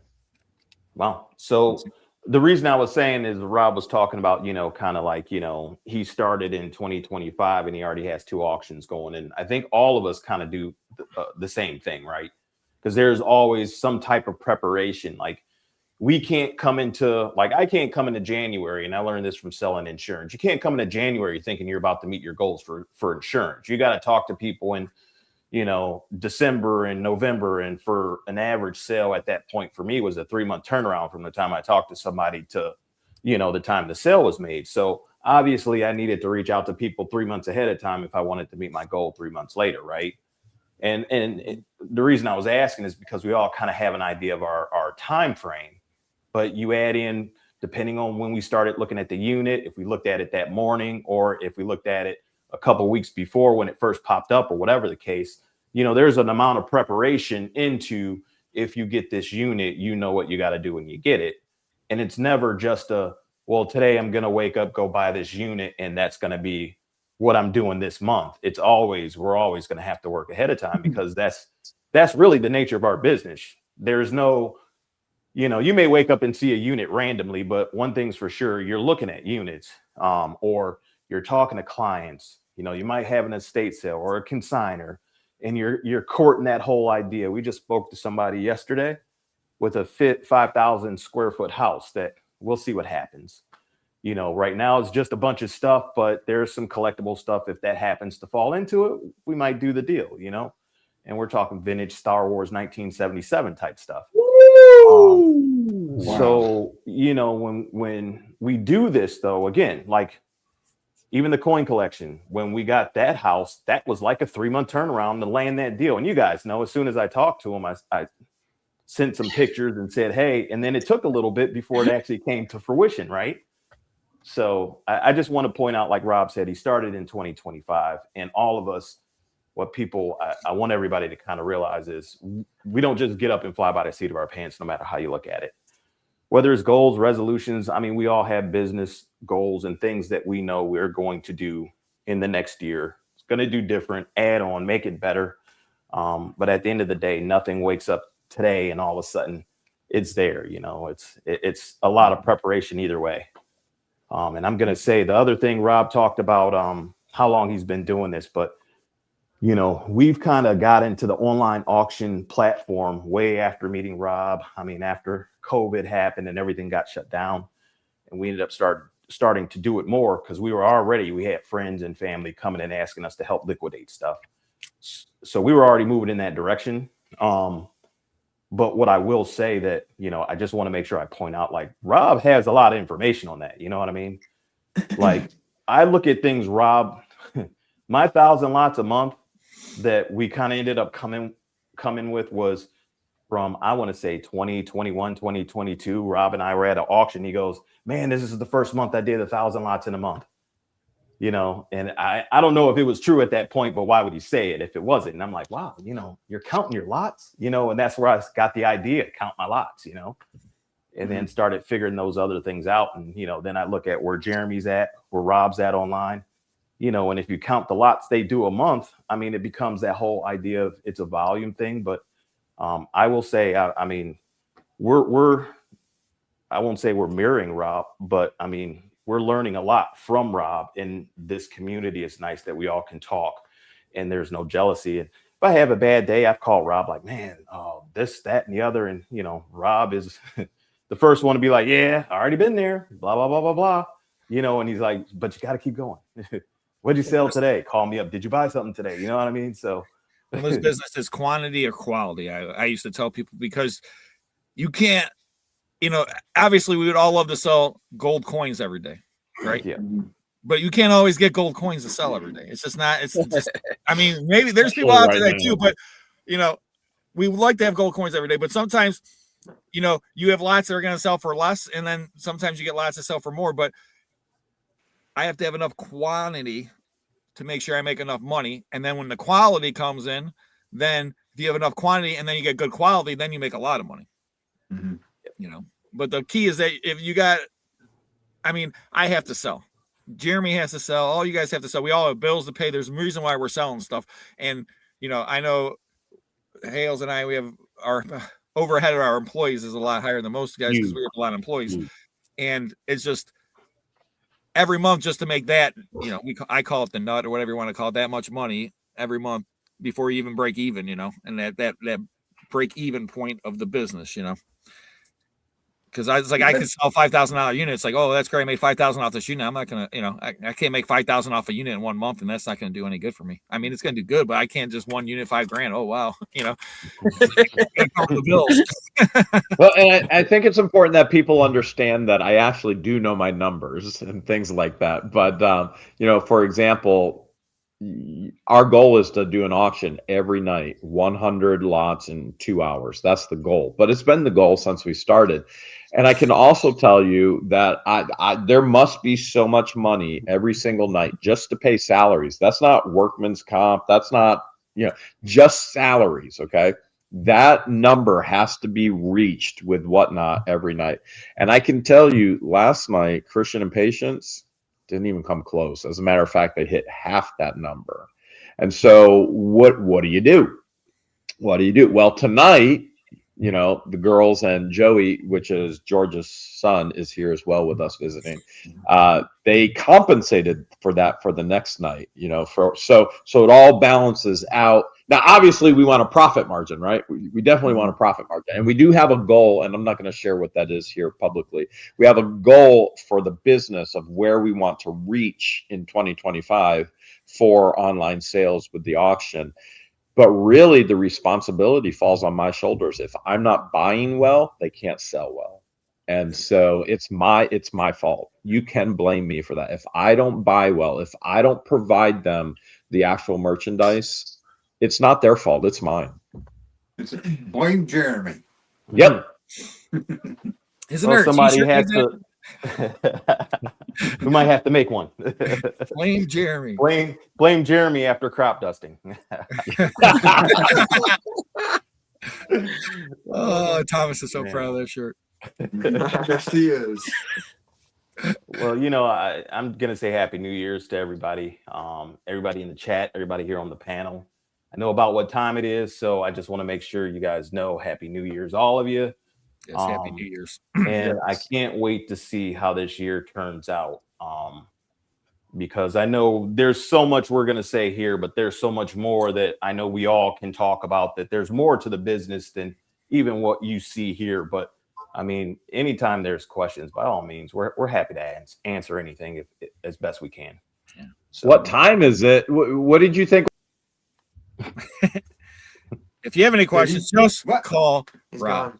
Wow. So the reason I was saying is Rob was talking about, you know, kind of like, you know, he started in 2025 and he already has 2 auctions going. And I think all of us kind of do the same thing, right? Because there's always some type of preparation. Like we can't come into, like I can't come into January, and I learned this from selling insurance. You can't come into January thinking you're about to meet your goals for insurance. You got to talk to people in, you know, December and November. And for an average sale at that point for me was a 3-month turnaround from the time I talked to somebody to, you know, the time the sale was made. So obviously I needed to reach out to people 3 months ahead of time if I wanted to meet my goal 3 months later. Right. And the reason I was asking is because we all kind of have an idea of our time frame, but you add in, depending on when we started looking at the unit, if we looked at it that morning, or if we looked at it a couple of weeks before when it first popped up, or whatever the case, you know, there's an amount of preparation into, if you get this unit, you know what you got to do when you get it. And it's never just well, today I'm going to wake up, go buy this unit, and that's going to be what I'm doing this month. It's always, we're always going to have to work ahead of time, because that's really the nature of our business. There's no, you know, you may wake up and see a unit randomly, but one thing's for sure, you're looking at units, or you're talking to clients. You know, you might have an estate sale or a consignor, and you're courting that whole idea. We just spoke to somebody yesterday with a 5,000 square foot house that we'll see what happens. You know, right now it's just a bunch of stuff, but there's some collectible stuff. If that happens to fall into it, we might do the deal, you know, and we're talking vintage Star Wars 1977 type stuff. Wow. So, you know, when we do this, though, again, like even the coin collection, when we got that house, that was like a 3-month turnaround to land that deal. And you guys know, as soon as I talked to him, I sent some pictures and said, hey, and then it took a little bit before it actually came to fruition. Right. So I just want to point out, like Rob said, he started in 2025, and all of us, what people, I want everybody to kind of realize is we don't just get up and fly by the seat of our pants, no matter how you look at it. Whether it's goals, resolutions, I mean, we all have business goals and things that we know we're going to do in the next year. It's going to do different, add on, make it better. But at the end of the day, nothing wakes up today and all of a sudden it's there. You know, it's a lot of preparation either way. And I'm going to say the other thing Rob talked about, how long he's been doing this, but you know, we've kind of got into the online auction platform way after meeting Rob. I mean, after COVID happened and everything got shut down, and we ended up starting to do it more because we had friends and family coming and asking us to help liquidate stuff. So we were already moving in that direction. But what I will say that, you know, I just want to make sure I point out, like, Rob has a lot of information on that. You know what I mean? Like, I look at things, Rob, my 1,000 lots a month that we kind of ended up coming with was from, I want to say 2021, 2022. Rob and I were at an auction. He goes, man, this is the first month I did 1,000 lots in a month. You know, and I don't know if it was true at that point, but why would he say it if it wasn't? And I'm like, wow, you know, you're counting your lots, you know, and that's where I got the idea, count my lots, you know, and then started figuring those other things out. And, you know, then I look at where Jeremy's at, where Rob's at online, you know, and if you count the lots they do a month, I mean, it becomes that whole idea of it's a volume thing. But I will say, I mean, I won't say we're mirroring Rob, but I mean, we're learning a lot from Rob in this community. It's nice that we all can talk and there's no jealousy. And if I have a bad day, I've called Rob like, man, this, that, and the other. And, you know, Rob is the first one to be like, yeah, I already been there, blah, blah, blah, blah, blah. You know, and he's like, but you got to keep going. What'd you sell today? Call me up. Did you buy something today? You know what I mean? So well, this business is quantity or quality. I used to tell people, because you can't, you know, obviously we would all love to sell gold coins every day, right? Yeah. But you can't always get gold coins to sell every day. It's just not, it's just, I mean, maybe there's people out there that do, but, you know, we would like to have gold coins every day, but sometimes, you know, you have lots that are going to sell for less, and then sometimes you get lots that sell for more, but I have to have enough quantity to make sure I make enough money. And then when the quality comes in, then if you have enough quantity and then you get good quality, then you make a lot of money. You know, but the key is that if you got, I mean, I have to sell. Jeremy has to sell. All you guys have to sell. We all have bills to pay. There's a reason why we're selling stuff. And, you know, I know Hales and I, we have our overhead of our employees is a lot higher than most guys because we have a lot of employees. And it's just every month just to make that, you know, I call it the nut or whatever you want to call it, that much money every month before you even break even, you know, and that break even point of the business, you know. Because I was like, I could sell $5,000 unit. It's like, oh, that's great. I made $5,000 off this unit. I'm not gonna, you know, I can't make $5,000 off a unit in 1 month, and that's not gonna do any good for me. I mean, it's gonna do good, but I can't just one unit $5,000. Oh wow, you know, cover the bills. Well, and I think it's important that people understand that I actually do know my numbers and things like that. But you know, for example, our goal is to do an auction every night, 100 lots in 2 hours. That's the goal. But it's been the goal since we started. And I can also tell you that there must be so much money every single night just to pay salaries. That's not workman's comp. That's not, you know, just salaries. Okay. That number has to be reached with Whatnot every night. And I can tell you last night, Christian and Patience didn't even come close. As a matter of fact, they hit half that number. And so what do you do? What do you do? Well, tonight, you know, the girls and Joey, which is George's son, is here as well with us visiting. They compensated for that for the next night, you know, so it all balances out. Now, obviously, we want a profit margin, right? We definitely want a profit margin. And we do have a goal, and I'm not going to share what that is here publicly. We have a goal for the business of where we want to reach in 2025 for online sales with the auction. But really, the responsibility falls on my shoulders. If I'm not buying well, they can't sell well. And so it's my fault. You can blame me for that. If I don't buy well, if I don't provide them the actual merchandise, it's not their fault. It's mine. Blame Jeremy. Yep. Isn't there somebody has to? We might have to make one. Blame Jeremy. Blame Jeremy after crop dusting. Oh, Thomas is so proud of that shirt. Yes, he is. Well, you know, I'm gonna say Happy New Year's to everybody. Everybody in the chat, everybody here on the panel. I know about what time it is, so I just want to make sure you guys know Happy New Year's, all of you. Yes, Happy New Year's. And I can't wait to see how this year turns out. Because I know there's so much we're going to say here, but there's so much more that I know we all can talk about, that there's more to the business than even what you see here. But I mean, anytime there's questions, by all means, we're happy to answer anything as best we can. Yeah. So, what time is it? What did you think? If you have any questions, just call He's Rob. gone.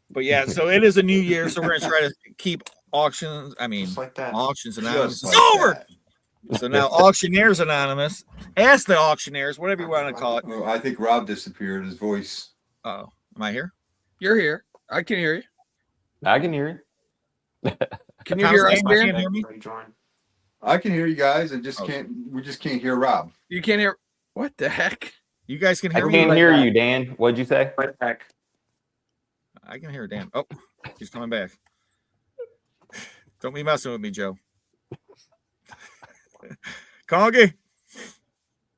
But yeah, so it is a new year, so we're gonna try to keep auctions. I mean, Just like that. auctions anonymous. Just It's like over. that. So now auctioneers anonymous. Ask the auctioneers, whatever you want to call it. Oh, I think Rob disappeared. His voice. Oh, am I here? You're here. I can hear you. I can hear you. Can you hear us, Thomas, you Dan? can't hear me? Join. I can hear you guys. I just can't. We just can't hear Rob. You can't hear. What the heck? You guys can I hear me? can't hear you, Dan. What'd you say? Right back. I can hear Dan. Oh, he's coming back. Don't be messing with me, Joe. Conky,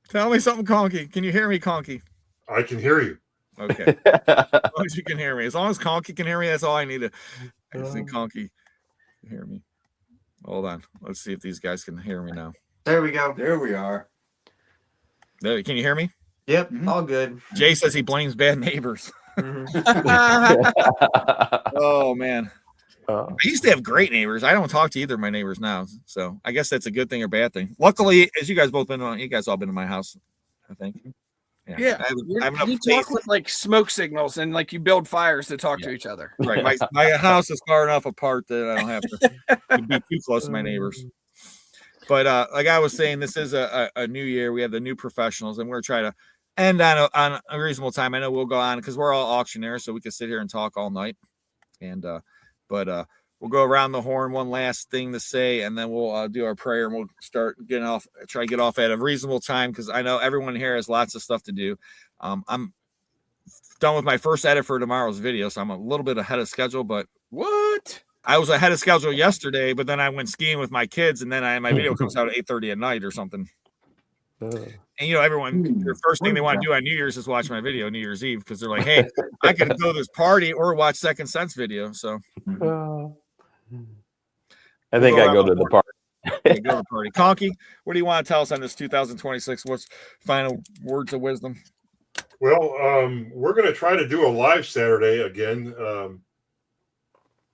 tell me something, Conky. Can you hear me, Conky? I can hear you. Okay. As long as you can hear me. As long as Conky can hear me, that's all I need to. I can see Conky can hear me. Hold on. Let's see if these guys can hear me now. There we go. There we are. There, can you hear me? Yep, Mhm. all good. Jay says he blames bad neighbors. Mhm. Oh man. I used to have great neighbors. I don't talk to either of my neighbors now, so I guess that's a good thing or bad thing. Luckily, as you guys both been on, you guys all been in my house, I think. Yeah, I have enough you faith. talk with like smoke signals and like you build fires to talk to each other. Right, my house is far enough apart that I don't have to be too close to my neighbors. But like I was saying, this is a new year. We have the new professionals, and we're trying to end on a reasonable time. I know we'll go on because we're all auctioneers, so we can sit here and talk all night. And but we'll go around the horn. One last thing to say, and then we'll do our prayer, and we'll start getting off. Try to get off at a reasonable time because I know everyone here has lots of stuff to do. I'm done with my first edit for tomorrow's video, so I'm a little bit ahead of schedule, but What? I was ahead of schedule yesterday, but then I went skiing with my kids, and then my video comes out at 8:30 at night or something. And everyone, their first thing they want to do on New Year's is watch my video New Year's Eve because they're like, "Hey, I could go to this party or watch Second Sense video." So I think I go to the party. Yeah, go to the party. Conky, what do you want to tell us on this 2026? What's final words of wisdom? Well, we're going to try to do a live Saturday again.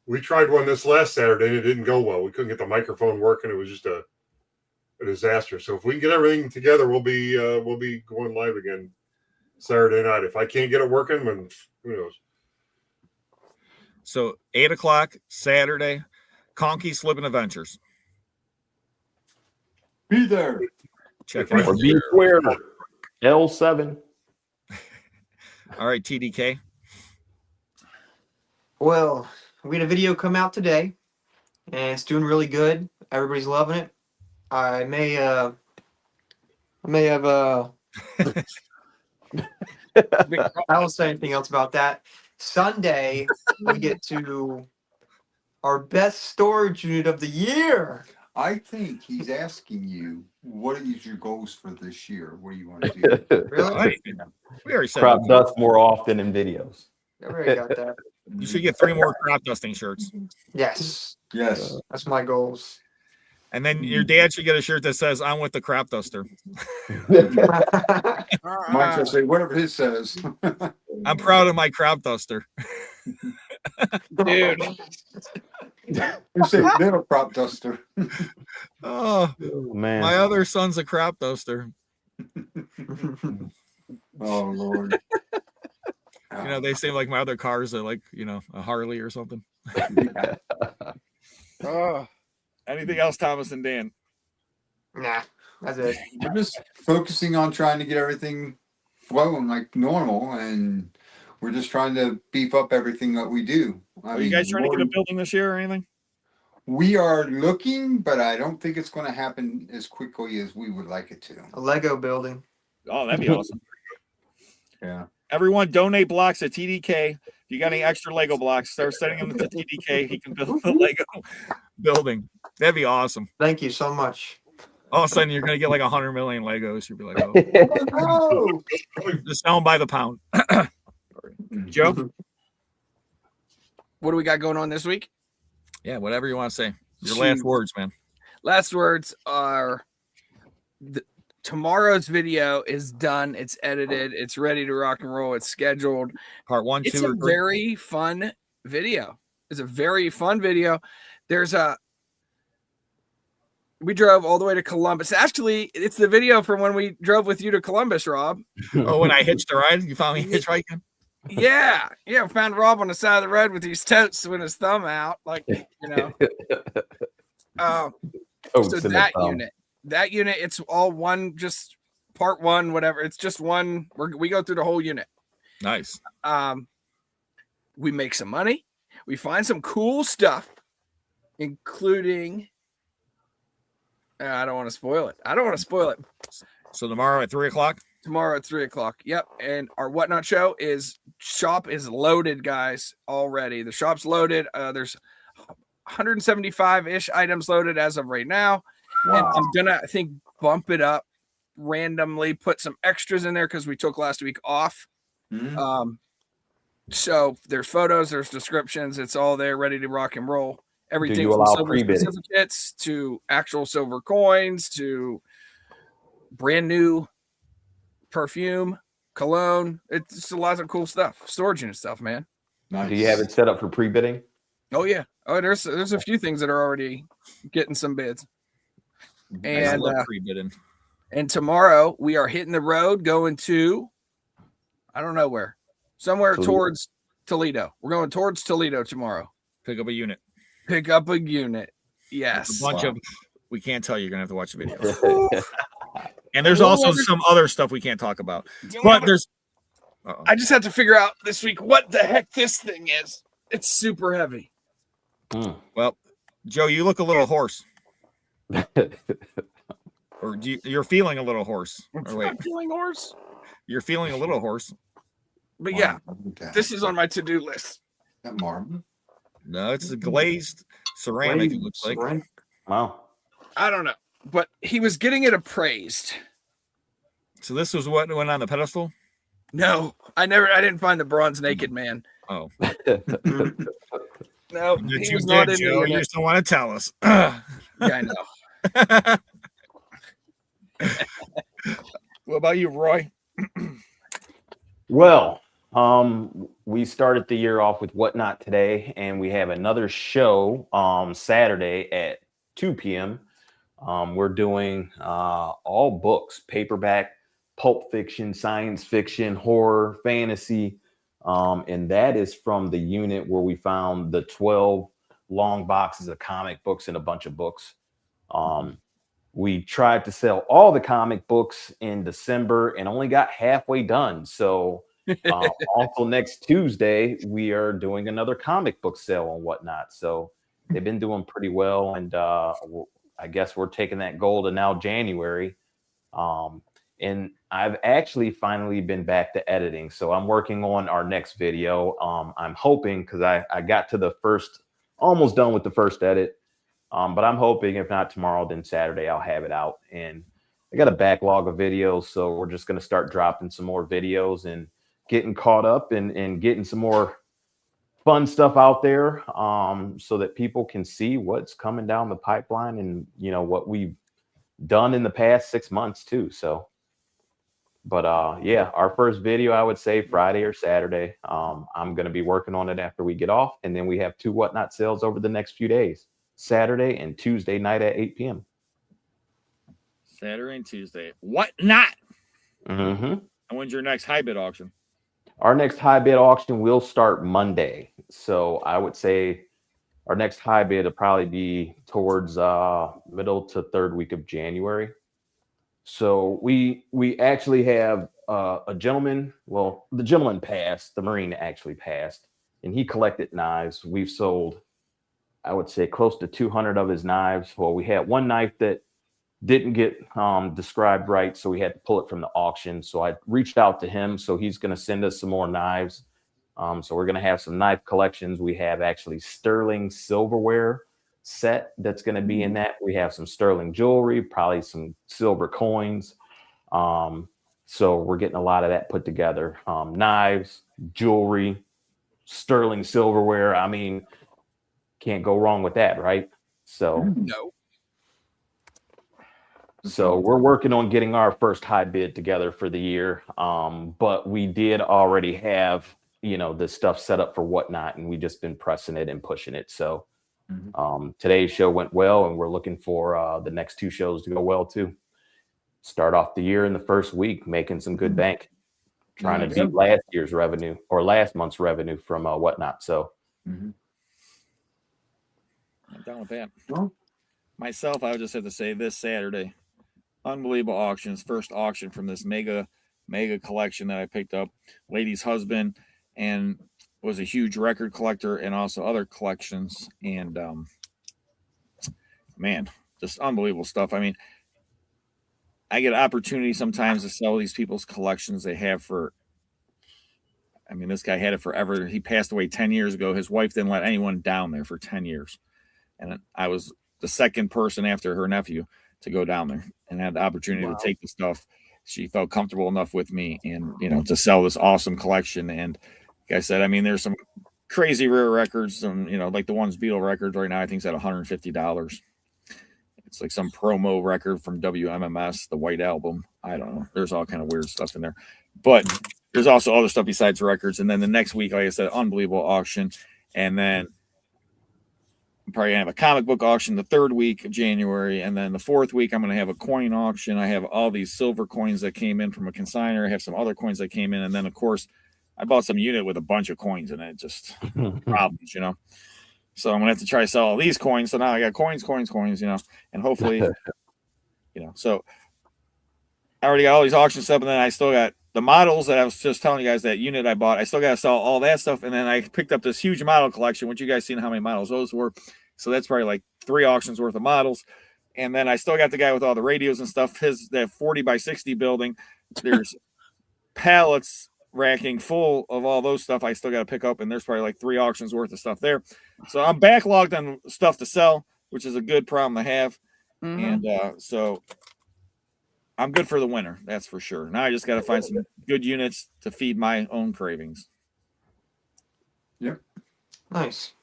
We tried one this last Saturday and it didn't go well. We couldn't get the microphone working. It was just a disaster. So if we can get everything together, we'll be going live again Saturday night. If I can't get it working, then who knows? So 8:00 Saturday, Conky Slippin' Adventures. Be there. Check Or it be square. L7. All right, TDK. Well, we had a video come out today, and it's doing really good. Everybody's loving it. I may have I won't say anything else about that. Sunday we get to our best storage unit of the year. I think he's asking you, what is your goals for this year? What do you want to do? Really? We already said Crop that. dust more often in videos. I already got that. You should get 3 more crop dusting shirts. Yes, Yes. that's my goals. And then your dad should get a shirt that says, "I'm with the crop duster." Mike will say whatever his says. I'm proud of my crop duster. Dude. You say little crop duster. Oh, Oh, man. my other son's a crop duster. Oh Lord. They say like my other cars are like, a Harley or something. Anything else, Thomas and Dan? Nah, that's it. We're just focusing on trying to get everything flowing like normal, and we're just trying to beef up everything that we do. Are you guys trying to get a building this year or anything? We are looking, but I don't think it's going to happen as quickly as we would like it to. A Lego building. Oh, that'd be awesome. Yeah. Everyone donate blocks at TDK. If you got any extra Lego blocks, start sending them to TDK. He can build a Lego building. That'd be awesome. Thank you so much. All of a sudden, you're going to get like 100 million Legos. You'll be like, oh. Oh, Just sell them by the pound. Joe? What do we got going on this week? Yeah, whatever you want to say. Your last words, man. Last words are tomorrow's video is done. It's edited. It's ready to rock and roll. It's scheduled. Part 1, 2, It's or a 3. very fun video. It's a very fun video. We drove all the way to Columbus. Actually, it's the video from when we drove with you to Columbus, Rob. Oh, when I hitched a ride? You found me hitchhiking? Yeah. Found Rob on the side of the road with his totes with his thumb out. So that unit, it's all one, just part 1, whatever. It's just one. We go through the whole unit. Nice. We make some money. We find some cool stuff, including. I don't want to spoil it. So tomorrow at 3:00? Tomorrow at 3:00. Yep. And our Whatnot show shop is loaded, guys, already. The shop's loaded. There's 175-ish items loaded as of right now. wow. And I'm gonna, I think, bump it up randomly, put some extras in there because we took last week off. Mhm. So there's photos, there's descriptions, it's all there ready to rock and roll. Everything you from allow silver pre-bidding? certificates to actual silver coins to brand new perfume, cologne. It's just a lot of cool stuff. Storage unit stuff, man. Nice. Do you have it set up for pre-bidding? Oh yeah. Oh, there's a few things that are already getting some bids. I And love pre-bidding. and tomorrow we are hitting the road going to I don't know where. Somewhere Toledo. towards Toledo. We're going towards Toledo tomorrow. Pick up a unit. Pick up a unit. Yes. A bunch of. We can't tell you. You're gonna have to watch the video. And there's also some other stuff we can't talk about. But there's. Uh-oh. I just had to figure out this week what the heck this thing is. It's super heavy. Well, Joe, you look a little hoarse. Or you're feeling a little hoarse. Or wait, I'm feeling hoarse. you're feeling a little hoarse. But yeah, Wow, look at that. this is on my to-do list. That marble. No, it's a glazed ceramic. It looks like. Ceramic. Wow. I don't know, but he was getting it appraised. So this was what went on the pedestal. No, I didn't find the bronze naked man. Oh, No, you he was not in Joe. the You unit. just don't want to tell us. Yeah, I know. What about you, Roy? Well, we started the year off with Whatnot today, and we have another show Saturday at 2 p.m. We're doing all books, paperback, pulp fiction, science fiction, horror, fantasy. And that is from the unit where we found the 12 long boxes of comic books and a bunch of books. We tried to sell all the comic books in December and only got halfway done. So also next Tuesday, we are doing another comic book sale and Whatnot. So they've been doing pretty well. And I guess we're taking that goal to now January. And I've actually finally been back to editing. So I'm working on our next video. I'm hoping, because I got to the first, almost done with the first edit. But I'm hoping if not tomorrow, then Saturday, I'll have it out. And I got a backlog of videos. So we're just going to start dropping some more videos and getting caught up and getting some more fun stuff out there so that people can see what's coming down the pipeline and, you know, what we've done in the past 6 months too. So, but yeah, our first video, I would say Friday or Saturday. I'm going to be working on it after we get off. And then we have 2 Whatnot sales over the next few days, Saturday and Tuesday night at 8 p.m. Saturday and Tuesday. Whatnot. Mm-hmm. And when's your next high bid auction? Our next high bid auction will start Monday. So I would say our next high bid will probably be towards middle to third week of January. So we actually have a gentleman. Well, the gentleman passed. The Marine actually passed, and he collected knives. We've sold, I would say, close to 200 of his knives. Well, we had one knife that didn't get described right, so we had to pull it from the auction. So I reached out to him, so he's going to send us some more knives. So we're going to have some knife collections. We have actually sterling silverware set that's going to be in that. We have some sterling jewelry, probably some silver coins. So we're getting a lot of that put together. Knives, jewelry, sterling silverware. I mean, can't go wrong with that, right? So No. So we're working on getting our first high bid together for the year. But we did already have, you know, the stuff set up for Whatnot, and we just been pressing it and pushing it. So today's show went well, and we're looking for the next 2 shows to go well too. Start off the year in the first week, making some good bank, trying to beat last year's revenue or last month's revenue from Whatnot. So I'm done with that. Well, myself, I would just have to say this Saturday, unbelievable auctions. First auction from this mega collection that I picked up. Lady's husband and was a huge record collector and also other collections. And man, just unbelievable stuff. I mean, I get an opportunity sometimes to sell these people's collections they have for. I mean, this guy had it forever. He passed away 10 years ago. His wife didn't let anyone down there for 10 years. And I was the second person after her nephew to go down there and had the opportunity to take the stuff. She felt comfortable enough with me and, you know, to sell this awesome collection. And like I said, I mean, there's some crazy rare records, some, you know, like the ones Beatle records right now, I think it's at $150. It's like some promo record from WMMS, the White Album. I don't know. There's all kind of weird stuff in there, but there's also other stuff besides records. And then the next week, like I said, unbelievable auction. And then I'm probably gonna have a comic book auction the 3rd week of January, and then the 4th week I'm gonna have a coin auction. I have all these silver coins that came in from a consignor. I have some other coins that came in, and then of course I bought some unit with a bunch of coins in it. Just problems, you know. So I'm gonna have to try to sell all these coins. So now I got coins, you know, and hopefully, you know. So I already got all these auction stuff, and then I still got the models that I was just telling you guys, that unit I bought. I still got to sell all that stuff, and then I picked up this huge model collection, which you guys seen how many models those were. So that's probably like 3 auctions worth of models. And then I still got the guy with all the radios and stuff. That 40 by 60 building. There's pallets racking full of all those stuff I still got to pick up, and there's probably like 3 auctions worth of stuff there. So I'm backlogged on stuff to sell, which is a good problem to have. And so I'm good for the winter, that's for sure. Now I just got to find some good units to feed my own cravings. Yep. Nice.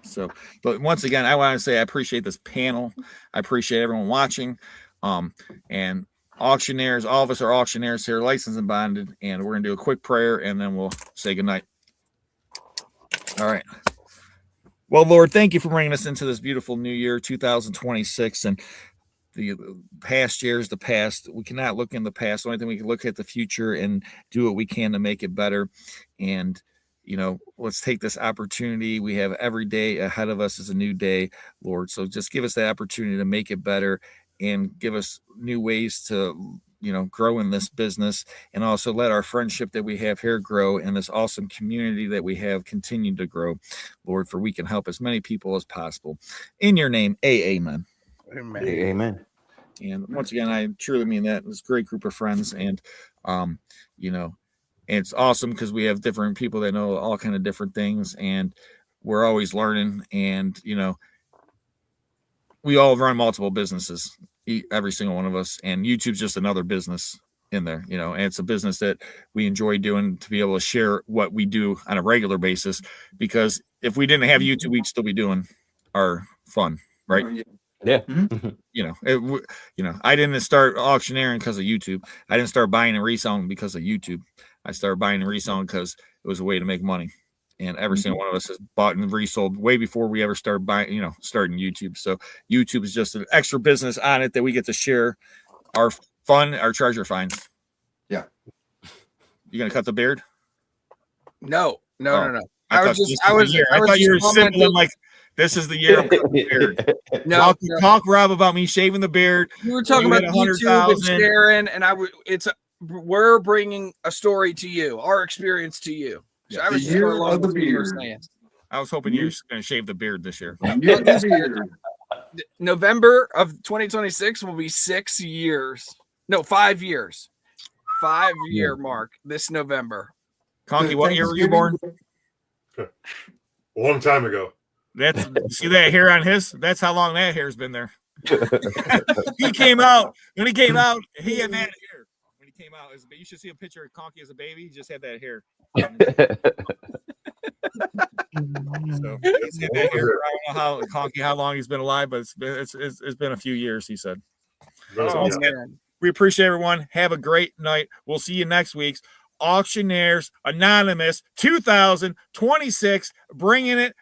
So, but once again, I want to say I appreciate this panel. I appreciate everyone watching. And auctioneers, all of us are auctioneers here, licensed and bonded, and we're gonna do a quick prayer and then we'll say goodnight. All right. Well, Lord, thank you for bringing us into this beautiful new year, 2026, and the past years, the past. We cannot look in the past. The only thing we can look at the future and do what we can to make it better. And let's take this opportunity. We have every day ahead of us is a new day, Lord. So just give us the opportunity to make it better and give us new ways to, grow in this business, and also let our friendship that we have here grow, and this awesome community that we have continue to grow, Lord, for we can help as many people as possible. In your name, amen. Amen. Amen. And once again, I truly mean that. It's a great group of friends, and, it's awesome because we have different people that know all kind of different things, and we're always learning. And we all run multiple businesses, every single one of us, and YouTube's just another business in there. And it's a business that we enjoy doing to be able to share what we do on a regular basis. Because if we didn't have YouTube, we'd still be doing our fun, right? Yeah. I didn't start auctioneering because of YouTube. I didn't start buying and reselling because of YouTube. I started buying and reselling because it was a way to make money. And every single one of us has bought and resold way before we ever started buying, starting YouTube. So YouTube is just an extra business on it that we get to share our fun, our treasure finds. Yeah. You gonna cut the beard? No. I thought was you were just symboling like this is the year of cutting the beard. No, Talk, Rob, about me shaving the beard. you were talking about YouTube and sharing, and we're bringing a story to you, our experience to you. So I was The year of the beard. I was hoping you were going to shave the beard this year. November of 2026 will be 6 years. No, 5 years. 5-year mark this November. Conky, what year were you born? A long time ago. See that hair on his? That's how long that hair's been there. When he came out, he had that hair. When he came out, you should see a picture of Conky as a baby. He just had that hair. So he's had that hair. I don't know how long he's been alive, but it's been a few years, he said. So we appreciate everyone. Have a great night. We'll see you next week's Auctioneers Anonymous 2026, bringing it